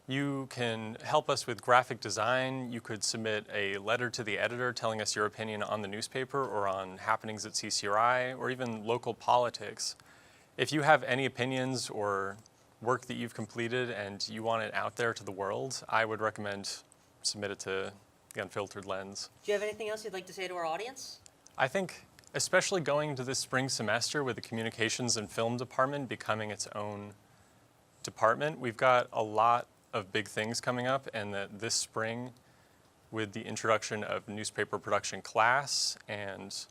You can help us with graphic design. You could submit a letter to the editor telling us your opinion on the newspaper or on happenings at CCRI or even local politics. If you have any opinions or work that you've completed and you want it out there to the world, I would recommend submit it to the Unfiltered Lens. Do you have anything else you'd like to say to our audience? I think especially going into this spring semester with the communications and film department becoming its own department, we've got a lot of big things coming up, and that this spring with the introduction of newspaper production class and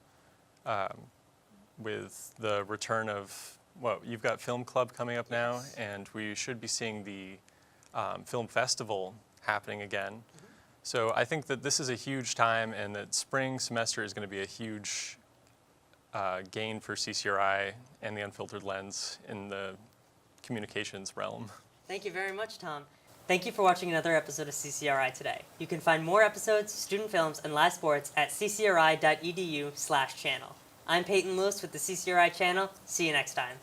with the return of, well, you've got film club coming up now, and we should be seeing the film festival happening again. So I think that this is a huge time, and that spring semester is going to be a huge gain for CCRI and the Unfiltered Lens in the communications realm. Thank you very much, Tom. Thank you for watching another episode of CCRI Today. You can find more episodes, student films, and live sports at ccri.edu/channel. I'm Peyton Lewis with the CCRI Channel. See you next time.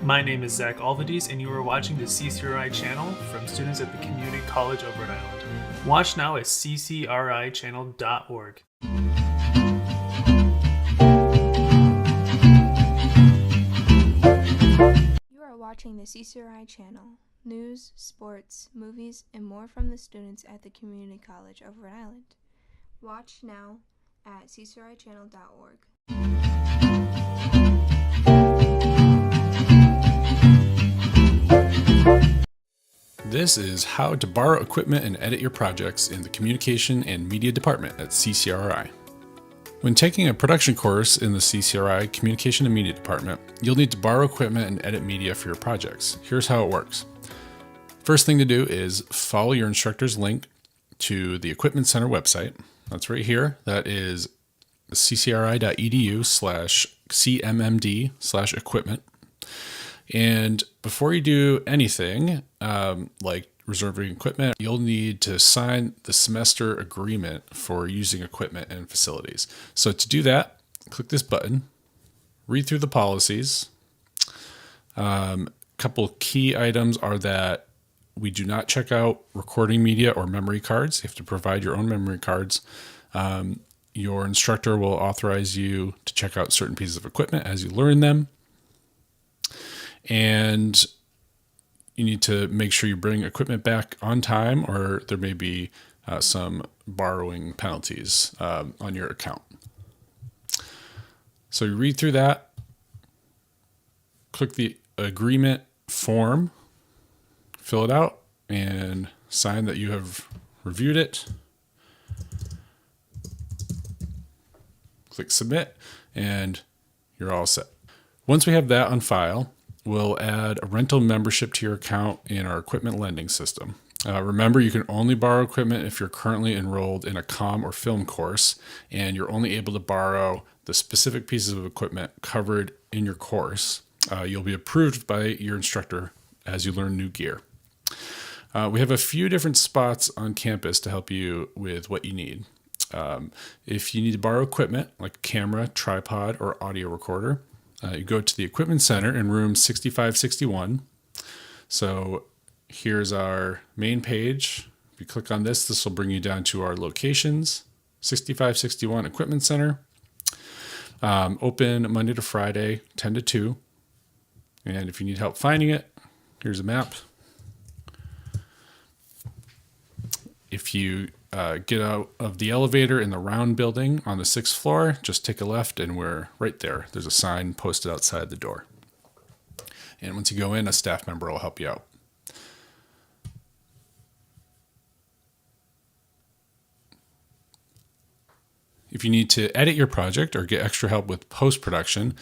My name is Zach Alvadies, and you are watching the CCRI channel from students at the Community College of Rhode Island. Watch now at CCRIChannel.org. You are watching the CCRI channel. News, sports, movies, and more from the students at the Community College of Rhode Island. Watch now at CCRIChannel.org. This is how to borrow equipment and edit your projects in the Communication and Media Department at CCRI. When taking a production course in the CCRI Communication and Media Department, you'll need to borrow equipment and edit media for your projects. Here's how it works. First thing to do is follow your instructor's link to the Equipment Center website. That's right here. That is ccri.edu/cmmd/equipment. And before you do anything, like reserving equipment, you'll need to sign the semester agreement for using equipment and facilities. So to do that, click this button, read through the policies. Couple key items are that we do not check out recording media or memory cards. You have to provide your own memory cards. Your instructor will authorize you to check out certain pieces of equipment as you learn them. And you need to make sure you bring equipment back on time, or there may be some borrowing penalties on your account. So you read through that, click the agreement form, fill it out, and sign that you have reviewed it. Click submit, and you're all set. Once we have that on file, will add a rental membership to your account in our equipment lending system. Remember, you can only borrow equipment if you're currently enrolled in a comm or film course, and you're only able to borrow the specific pieces of equipment covered in your course. You'll be approved by your instructor as you learn new gear. We have a few different spots on campus to help you with what you need. If you need to borrow equipment like a camera, tripod, or audio recorder, you go to the Equipment Center in room 6561. So here's our main page. If you click on this, this will bring you down to our locations. 6561 Equipment Center. Open Monday to Friday, 10 to 2. And if you need help finding it, here's a map. If you get out of the elevator in the round building on the 6th floor, just take a left and we're right there. There's a sign posted outside the door. And once you go in, a staff member will help you out. If you need to edit your project or get extra help with post-production,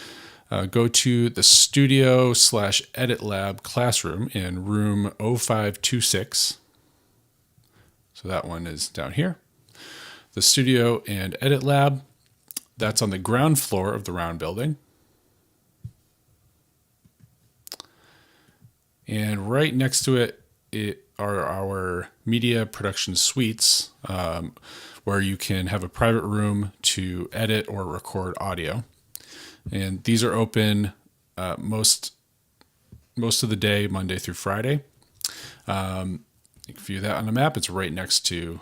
go to the Studio/Edit Lab classroom in room 0526. So that one is down here. The Studio and Edit Lab, that's on the ground floor of the round building. And right next to it are our media production suites, where you can have a private room to edit or record audio. And these are open most of the day, Monday through Friday. You can view that on the map. It's right next to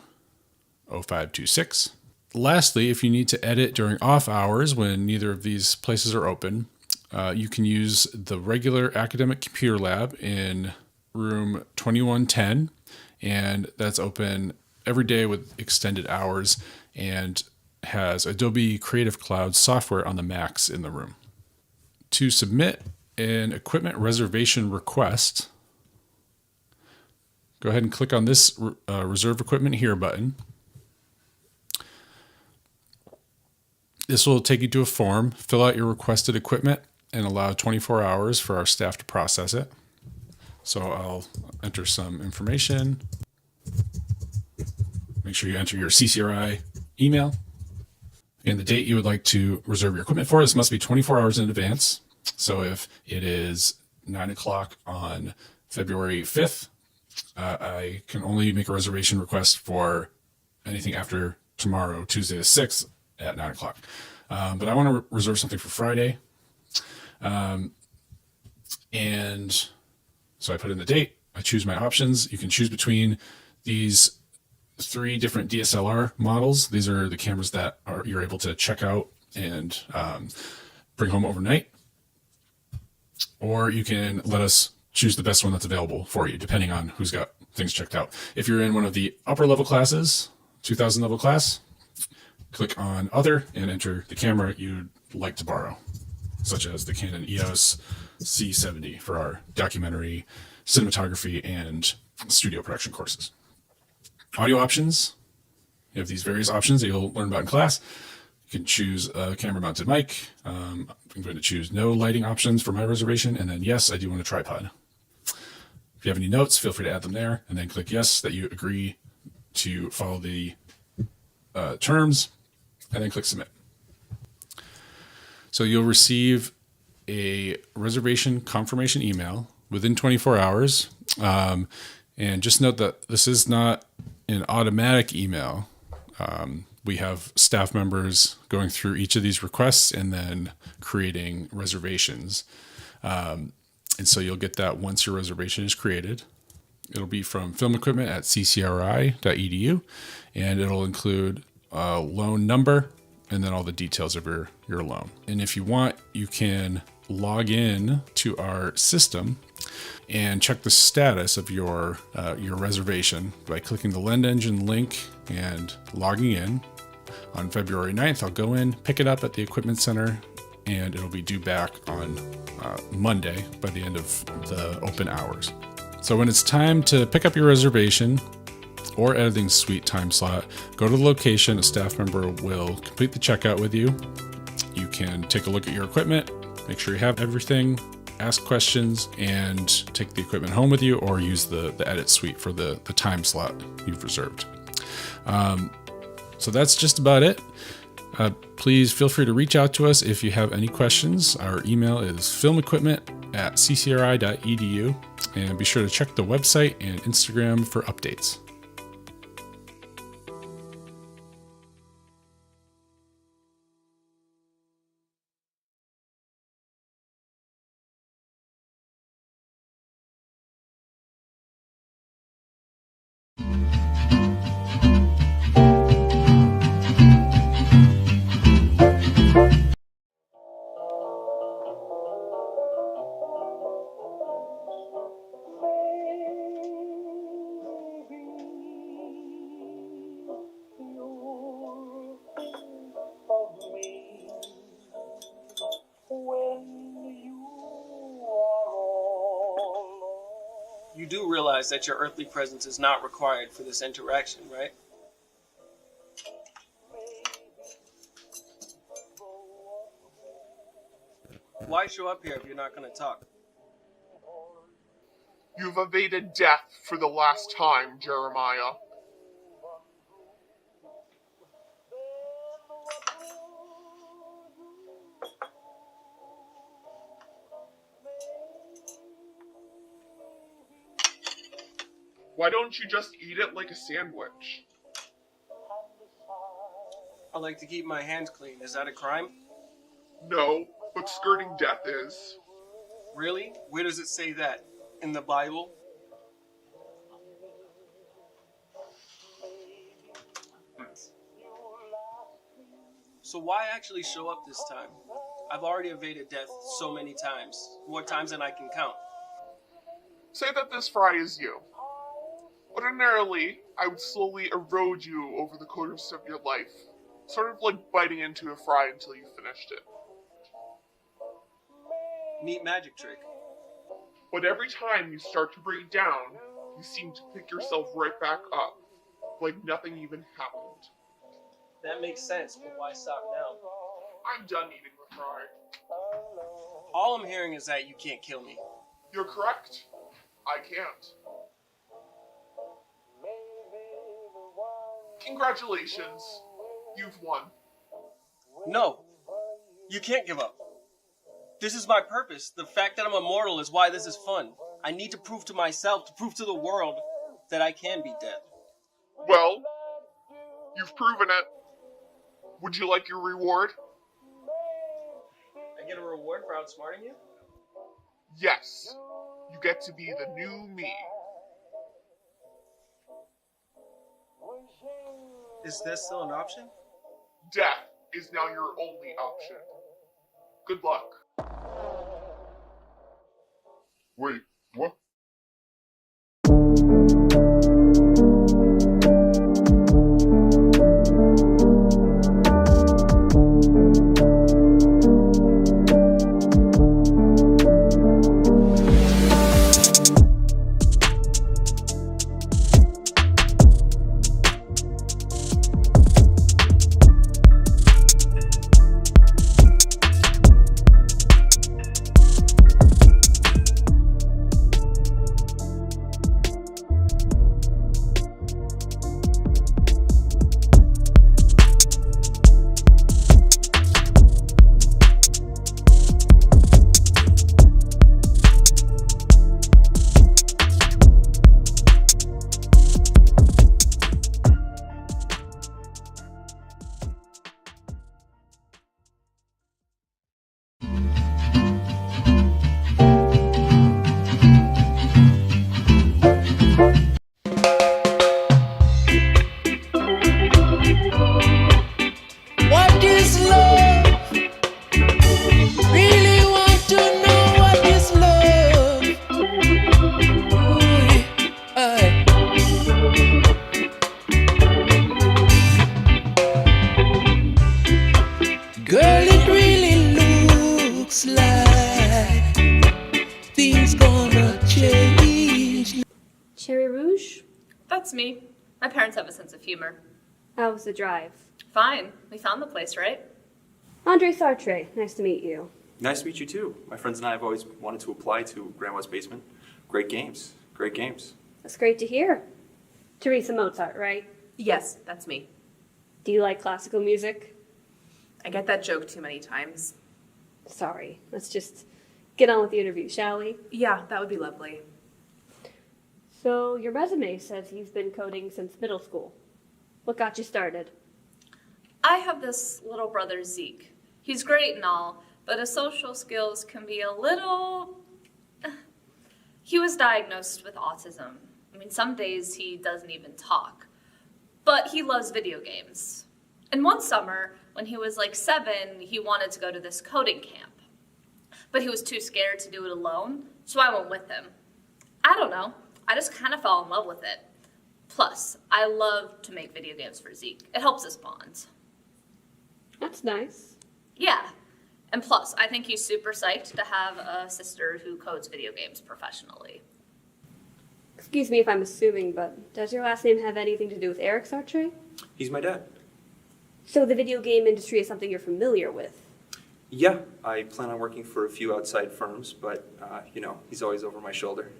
0526. Lastly, if you need to edit during off hours when neither of these places are open, you can use the regular academic computer lab in room 2110, and that's open every day with extended hours and has Adobe Creative Cloud software on the Macs in the room. To submit an equipment reservation request, go ahead and click on this Reserve Equipment Here button. This will take you to a form. Fill out your requested equipment and allow 24 hours for our staff to process it. So I'll enter some information. Make sure you enter your CCRI email and the date you would like to reserve your equipment for. This must be 24 hours in advance. So if it is 9 o'clock on February 5th, I can only make a reservation request for anything after tomorrow, Tuesday the 6th at 9 o'clock. But I want to reserve something for Friday. And so I put in the date. I choose my options. You can choose between these 3 different DSLR models. These are the cameras that you're able to check out and bring home overnight. Or you can let us choose the best one that's available for you, depending on who's got things checked out. If you're in one of the upper level classes, 2000 level class, click on Other and enter the camera you'd like to borrow, such as the Canon EOS C70 for our documentary, cinematography, and studio production courses. Audio options. You have these various options that you'll learn about in class. You can choose a camera mounted mic. I'm going to choose no lighting options for my reservation. And then yes, I do want a tripod. If you have any notes, feel free to add them there and then click yes that you agree to follow the terms and then click submit. So you'll receive a reservation confirmation email within 24 hours. And just note that this is not an automatic email. We have staff members going through each of these requests and then creating reservations. And so you'll get that once your reservation is created. It'll be from film equipment at ccri.edu, and it'll include a loan number and then all the details of your loan. And if you want, you can log in to our system and check the status of your reservation by clicking the Lend Engine link and logging in. On February 9th, I'll go in, pick it up at the Equipment Center, and it'll be due back on Monday by the end of the open hours. So when it's time to pick up your reservation or editing suite time slot, go to the location. A staff member will complete the checkout with you. You can take a look at your equipment, make sure you have everything, ask questions, and take the equipment home with you, or use the edit suite for the time slot you've reserved. So that's just about it. Please feel free to reach out to us if you have any questions. Our email is filmequipment@ccri.edu, and be sure to check the website and Instagram for updates. You do realize that your earthly presence is not required for this interaction, right? Why show up here if you're not going to talk? You've evaded death for the last time, Jeremiah. Why don't you just eat it like a sandwich? I like to keep my hands clean. Is that a crime? No, but skirting death is. Really? Where does it say that? In the Bible? So why actually show up this time? I've already evaded death so many times. More times than I can count. Say that this fry is you. Ordinarily, I would slowly erode you over the course of your life, sort of like biting into a fry until you finished it. Neat magic trick. But every time you start to break down, you seem to pick yourself right back up, like nothing even happened. That makes sense, but why stop now? I'm done eating the fry. All I'm hearing is that you can't kill me. You're correct. I can't. Congratulations. You've won. No. You can't give up. This is my purpose. The fact that I'm immortal is why this is fun. I need to prove to myself, to prove to the world, that I can be dead. Well, you've proven it. Would you like your reward? I get a reward for outsmarting you? Yes. You get to be the new me. Is that still an option? Death is now your only option. Good luck. Wait, what? That's me. My parents have a sense of humor. How was the drive? Fine. We found the place, right? Andre Sartre, nice to meet you. Nice to meet you too. My friends and I have always wanted to apply to Grandma's Basement. Great games. Great games. That's great to hear. Teresa Mozart, right? Yes, that's me. Do you like classical music? I get that joke too many times. Sorry, let's just get on with the interview, shall we? Yeah, that would be lovely. So, your resume says you've been coding since middle school. What got you started? I have this little brother, Zeke. He's great and all, but his social skills can be a little... He was diagnosed with autism. I mean, some days he doesn't even talk. But he loves video games. And one summer, when he was like 7, he wanted to go to this coding camp. But he was too scared to do it alone, so I went with him. I don't know, I just kind of fell in love with it. Plus, I love to make video games for Zeke. It helps us bond. That's nice. Yeah. And plus, I think he's super psyched to have a sister who codes video games professionally. Excuse me if I'm assuming, but does your last name have anything to do with Eric Sartre? He's my dad. So the video game industry is something you're familiar with? Yeah, I plan on working for a few outside firms, but, he's always over my shoulder.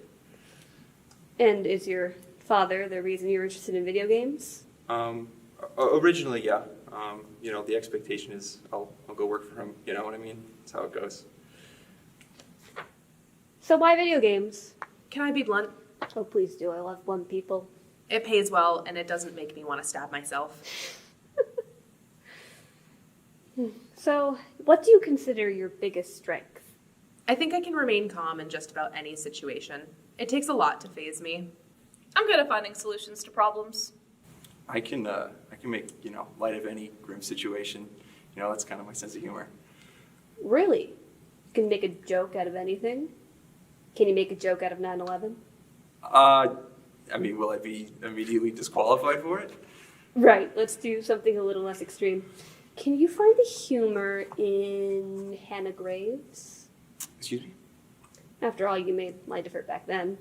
And is your father the reason you're interested in video games? Originally, yeah. The expectation is I'll go work for him, you know what I mean? That's how it goes. So why video games? Can I be blunt? Oh, please do. I love blunt people. It pays well, and it doesn't make me want to stab myself. So, what do you consider your biggest strength? I think I can remain calm in just about any situation. It takes a lot to faze me. I'm good at finding solutions to problems. I can make, light of any grim situation. That's kind of my sense of humor. Really? You can make a joke out of anything? Can you make a joke out of 9/11? Will I be immediately disqualified for it? Right, let's do something a little less extreme. Can you find the humor in Hannah Graves? Excuse me? After all, you made light of her back then.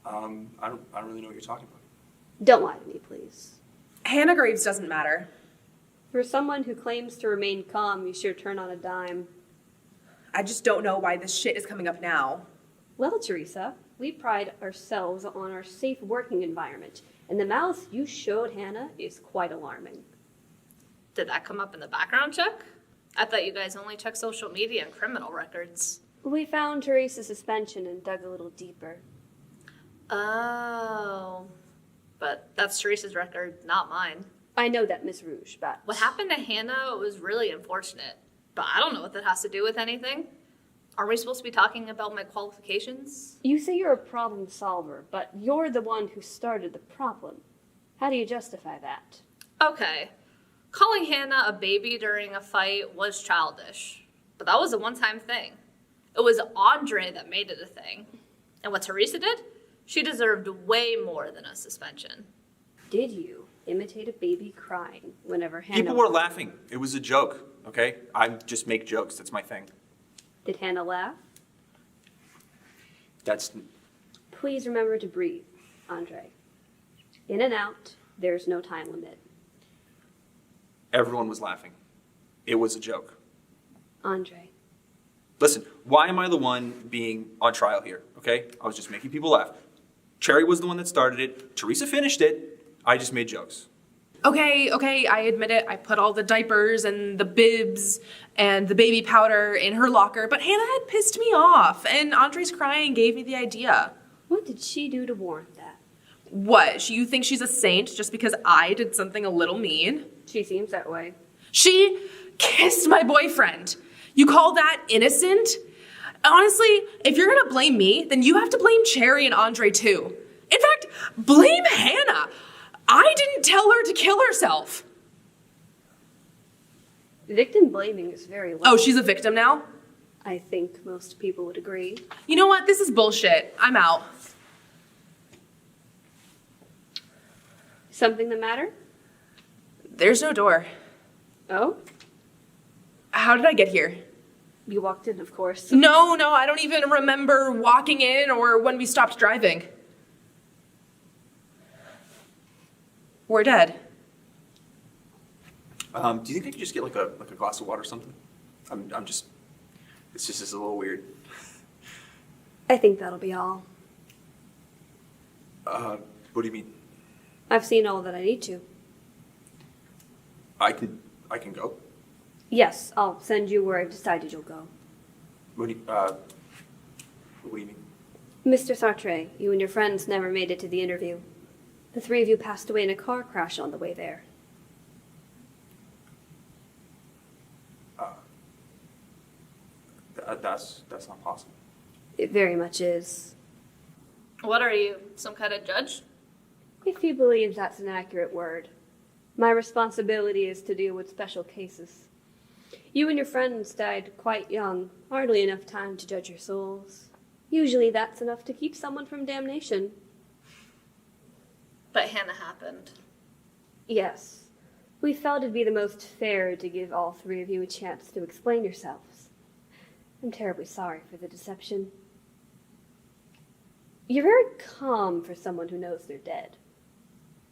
I don't really know what you're talking about. Don't lie to me, please. Hannah Graves doesn't matter. For someone who claims to remain calm, you sure turn on a dime. I just don't know why this shit is coming up now. Well, Teresa, we pride ourselves on our safe working environment, and the mouth you showed Hannah is quite alarming. Did that come up in the background check? I thought you guys only check social media and criminal records. We found Teresa's suspension and dug a little deeper. Oh. But that's Teresa's record, not mine. I know that, Miss Rouge, but... What happened to Hannah was really unfortunate. But I don't know what that has to do with anything. Are we supposed to be talking about my qualifications? You say you're a problem solver, but you're the one who started the problem. How do you justify that? Okay. Calling Hannah a baby during a fight was childish. But that was a one-time thing. It was Andre that made it a thing. And what Teresa did? She deserved way more than a suspension. Did you imitate a baby crying whenever Hannah... People were laughing. It was a joke, okay? I just make jokes. That's my thing. Did Hannah laugh? That's... Please remember to breathe, Andre. In and out, there's no time limit. Everyone was laughing. It was a joke. Andre. Listen, why am I the one being on trial here, okay? I was just making people laugh. Cherry was the one that started it. Teresa finished it. I just made jokes. Okay, I admit it. I put all the diapers and the bibs and the baby powder in her locker, but Hannah had pissed me off, and Andre's crying gave me the idea. What did she do to warrant that? What? You think she's a saint just because I did something a little mean? She seems that way. She kissed my boyfriend. You call that innocent? Honestly, if you're gonna blame me, then you have to blame Cherry and Andre too. In fact, blame Hannah. I didn't tell her to kill herself. Victim blaming is very low. Oh, she's a victim now? I think most people would agree. You know what? This is bullshit. I'm out. Something the matter? There's no door. Oh? How did I get here? You walked in, of course. No, I don't even remember walking in or when we stopped driving. We're dead. Do you think I could just get like a glass of water or something? I'm just It's just a little weird. I think that'll be all. What do you mean? I've seen all that I need to. I can go? Yes, I'll send you where I've decided you'll go. What do you mean? Mr. Sartre, you and your friends never made it to the interview. The three of you passed away in a car crash on the way there. That's not possible. It very much is. What are you, some kind of judge? If you believe that's an accurate word. My responsibility is to deal with special cases. You and your friends died quite young, hardly enough time to judge your souls. Usually that's enough to keep someone from damnation. But Hannah happened. Yes. We felt it'd be the most fair to give all three of you a chance to explain yourselves. I'm terribly sorry for the deception. You're very calm for someone who knows they're dead.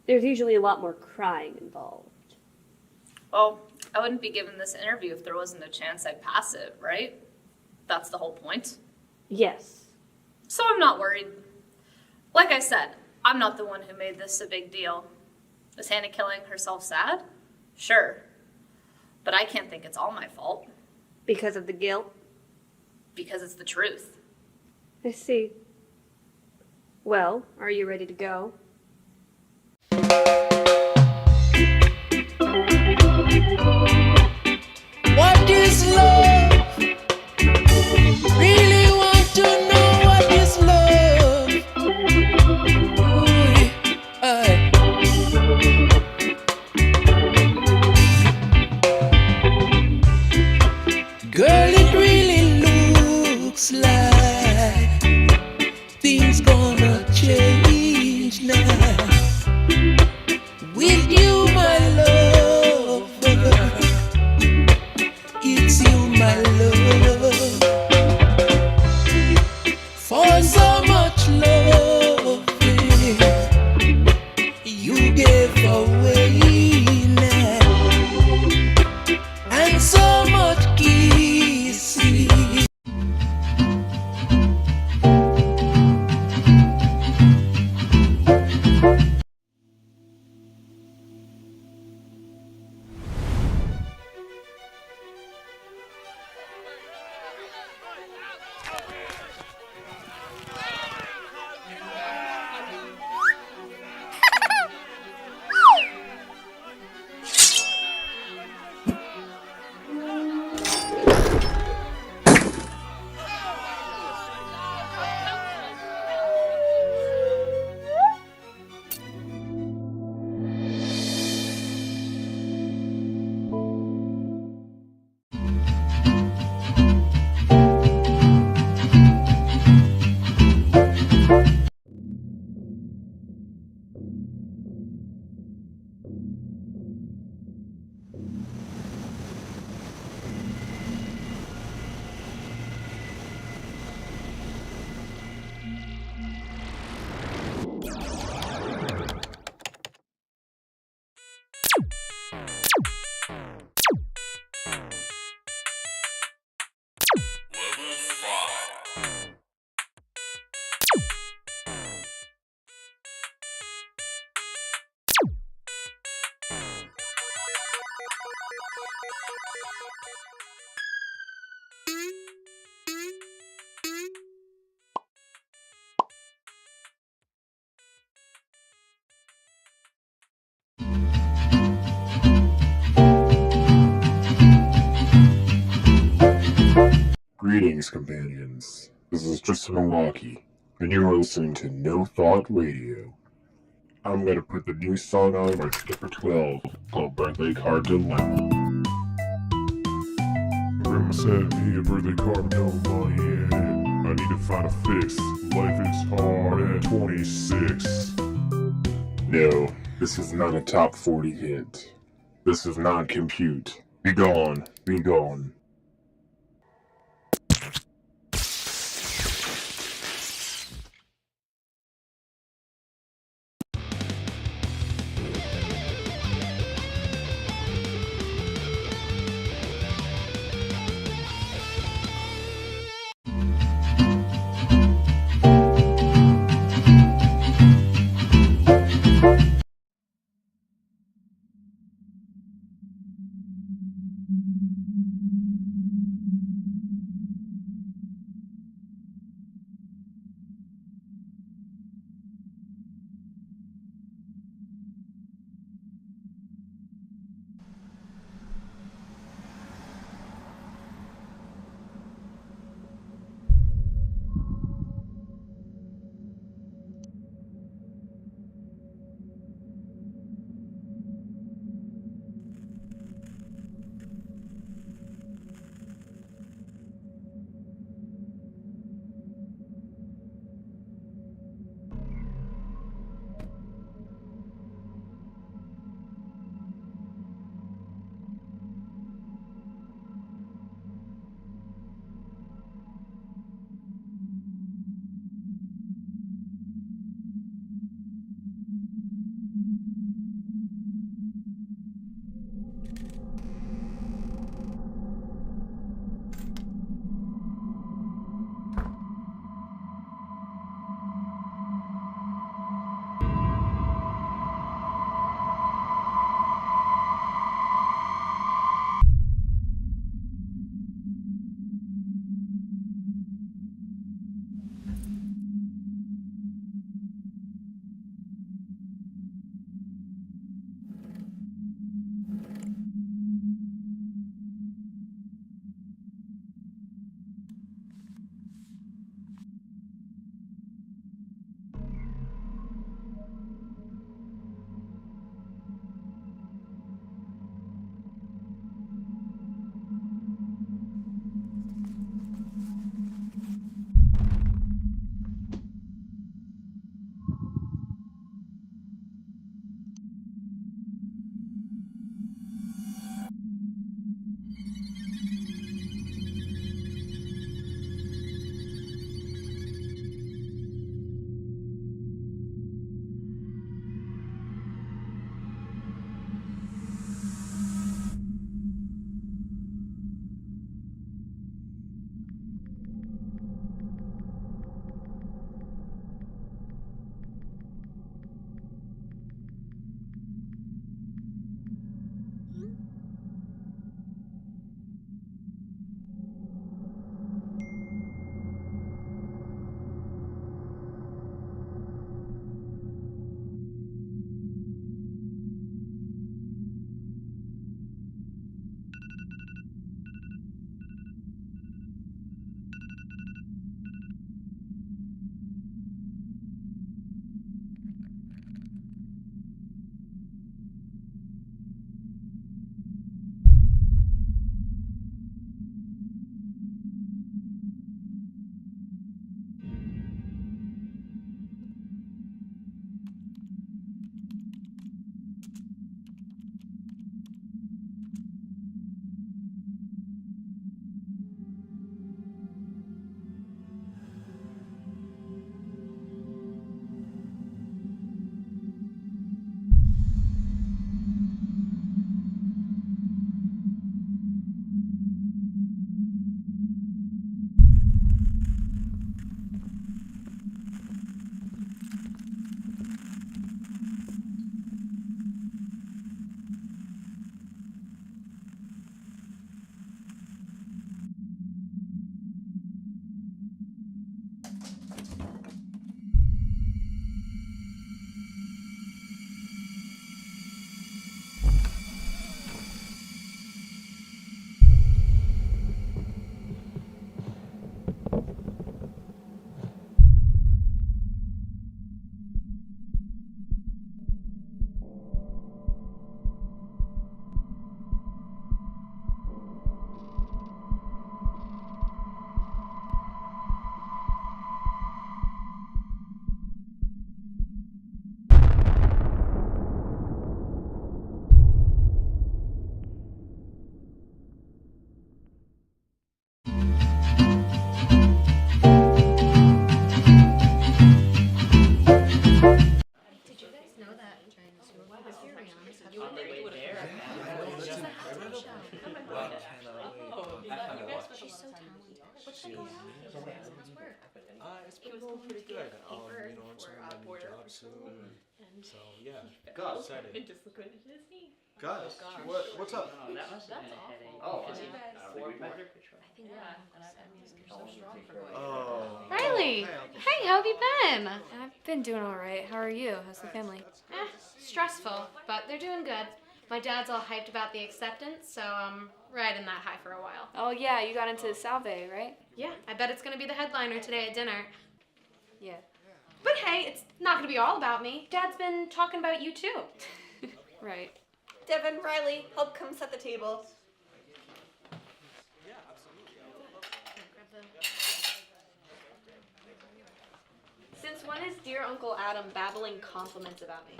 There's usually a lot more crying involved. Well, I wouldn't be given this interview if there wasn't a chance I'd pass it, right? That's the whole point. Yes. So I'm not worried. Like I said, I'm not the one who made this a big deal. Is Hannah killing herself sad? Sure. But I can't think it's all my fault. Because of the guilt? Because it's the truth. I see. Well, are you ready to go? What is love? Really want to know what is love? Ooh, aye. Girl, it really looks like things gonna change now. With you, my love, it's you, my love. For so much love you gave away now, and so much kissing. Greetings, companions. This is Tristan Milwaukee, and you are listening to No Thought Radio. I'm gonna put the new song on by Skipper 12 called Birthday Card Dilemma. Grandma sent me a birthday card with no money in it. I need to find a fix. Life is hard at 26. No, this is not a top 40 hit. This is not compute. Be gone, be gone. She's so talented. What's been going on with you guys? How's work? It's been going pretty good. I'm starting my new job soon. So yeah, excited. Guys, what's up? That's awful. Because you guys, I think you're so strong for going. Oh. Riley! Hey, how have you been? I've been doing alright. How are you? How's the family? Stressful, but they're doing good. My dad's all hyped about the acceptance, so I'm riding that high for a while. Oh yeah, you got into Salve, right? Yeah, I bet it's gonna be the headliner today at dinner. Yeah. But hey, it's not gonna be all about me. Dad's been talking about you too. Right. Devin, Riley, help come set the table. Since when is dear Uncle Adam babbling compliments about me?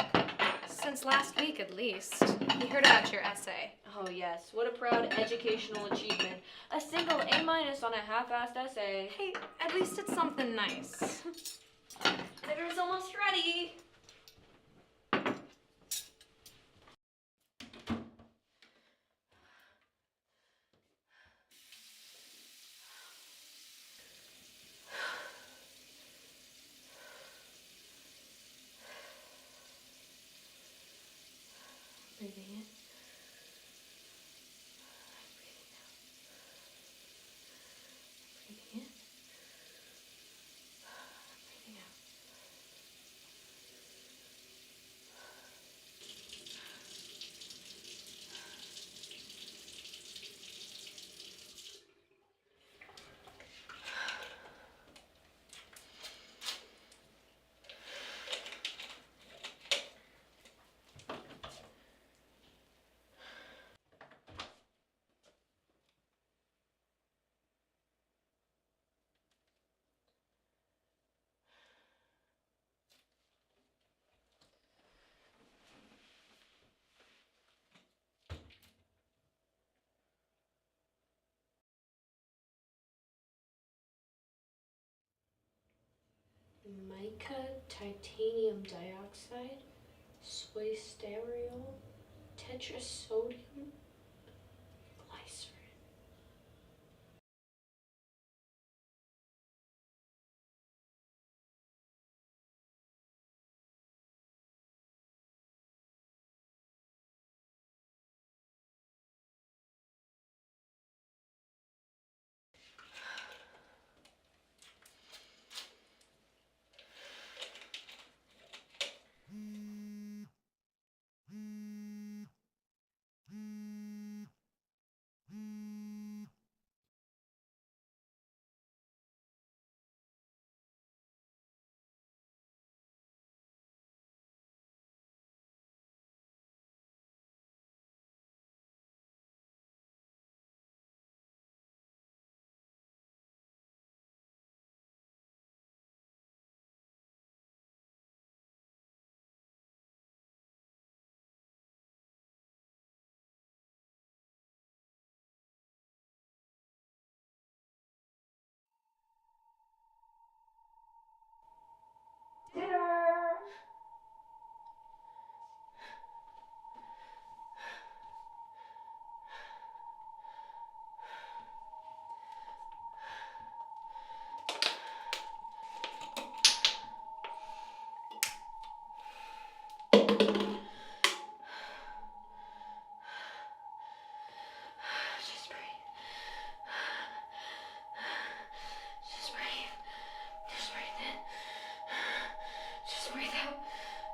Since last week, at least. He heard about your essay. Oh yes, what a proud educational achievement. A single A- on a half-assed essay. Hey, at least it's something nice. Dinner's almost ready. Breathing in. Breathing in. Breathing out. Mica, titanium dioxide, soy sterol, tetrasodium, glycerin.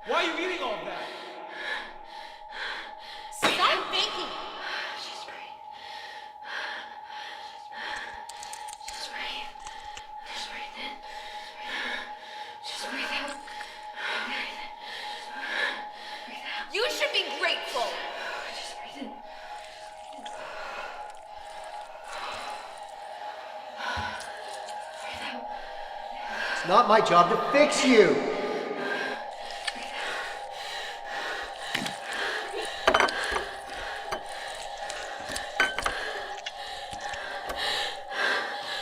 Why are you eating all of that? Stop thinking! Just breathe. Just breathe. Just breathe in. Just breathe out. Breathe out. You should be grateful. Just breathe in. Breathe out. It's not my job to fix you.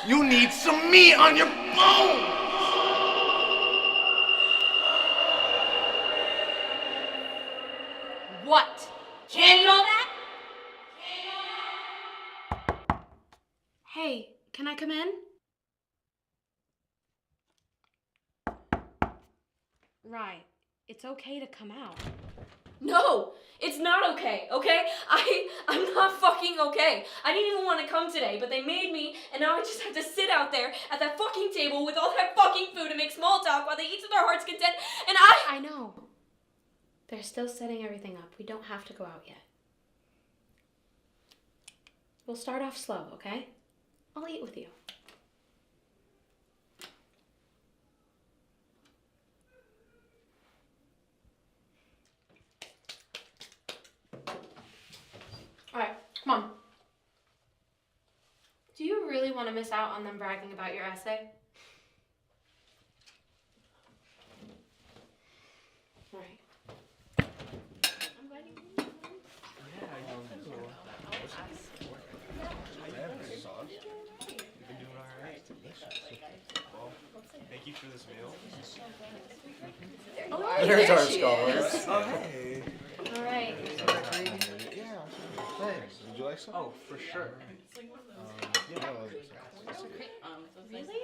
You need some meat on your bones! What? Can you all that? Hey, can I come in? Right. It's okay to come out. No, it's not okay, okay? I'm not fucking okay. I didn't even want to come today, but they made me, and now I just have to sit out there at that fucking table with all that fucking food and make small talk while they eat to their heart's content, and I know. They're still setting everything up. We don't have to go out yet. We'll start off slow, okay? I'll eat with you. Alright, come on. Do you really want to miss out on them bragging about your essay? Alright. I'm glad you did. You've been doing alright. Well, thank you for this meal. There's our scholars. Oh, hey. Alright. Yeah, thanks. Would you like some? Oh, for sure. Yeah. Really?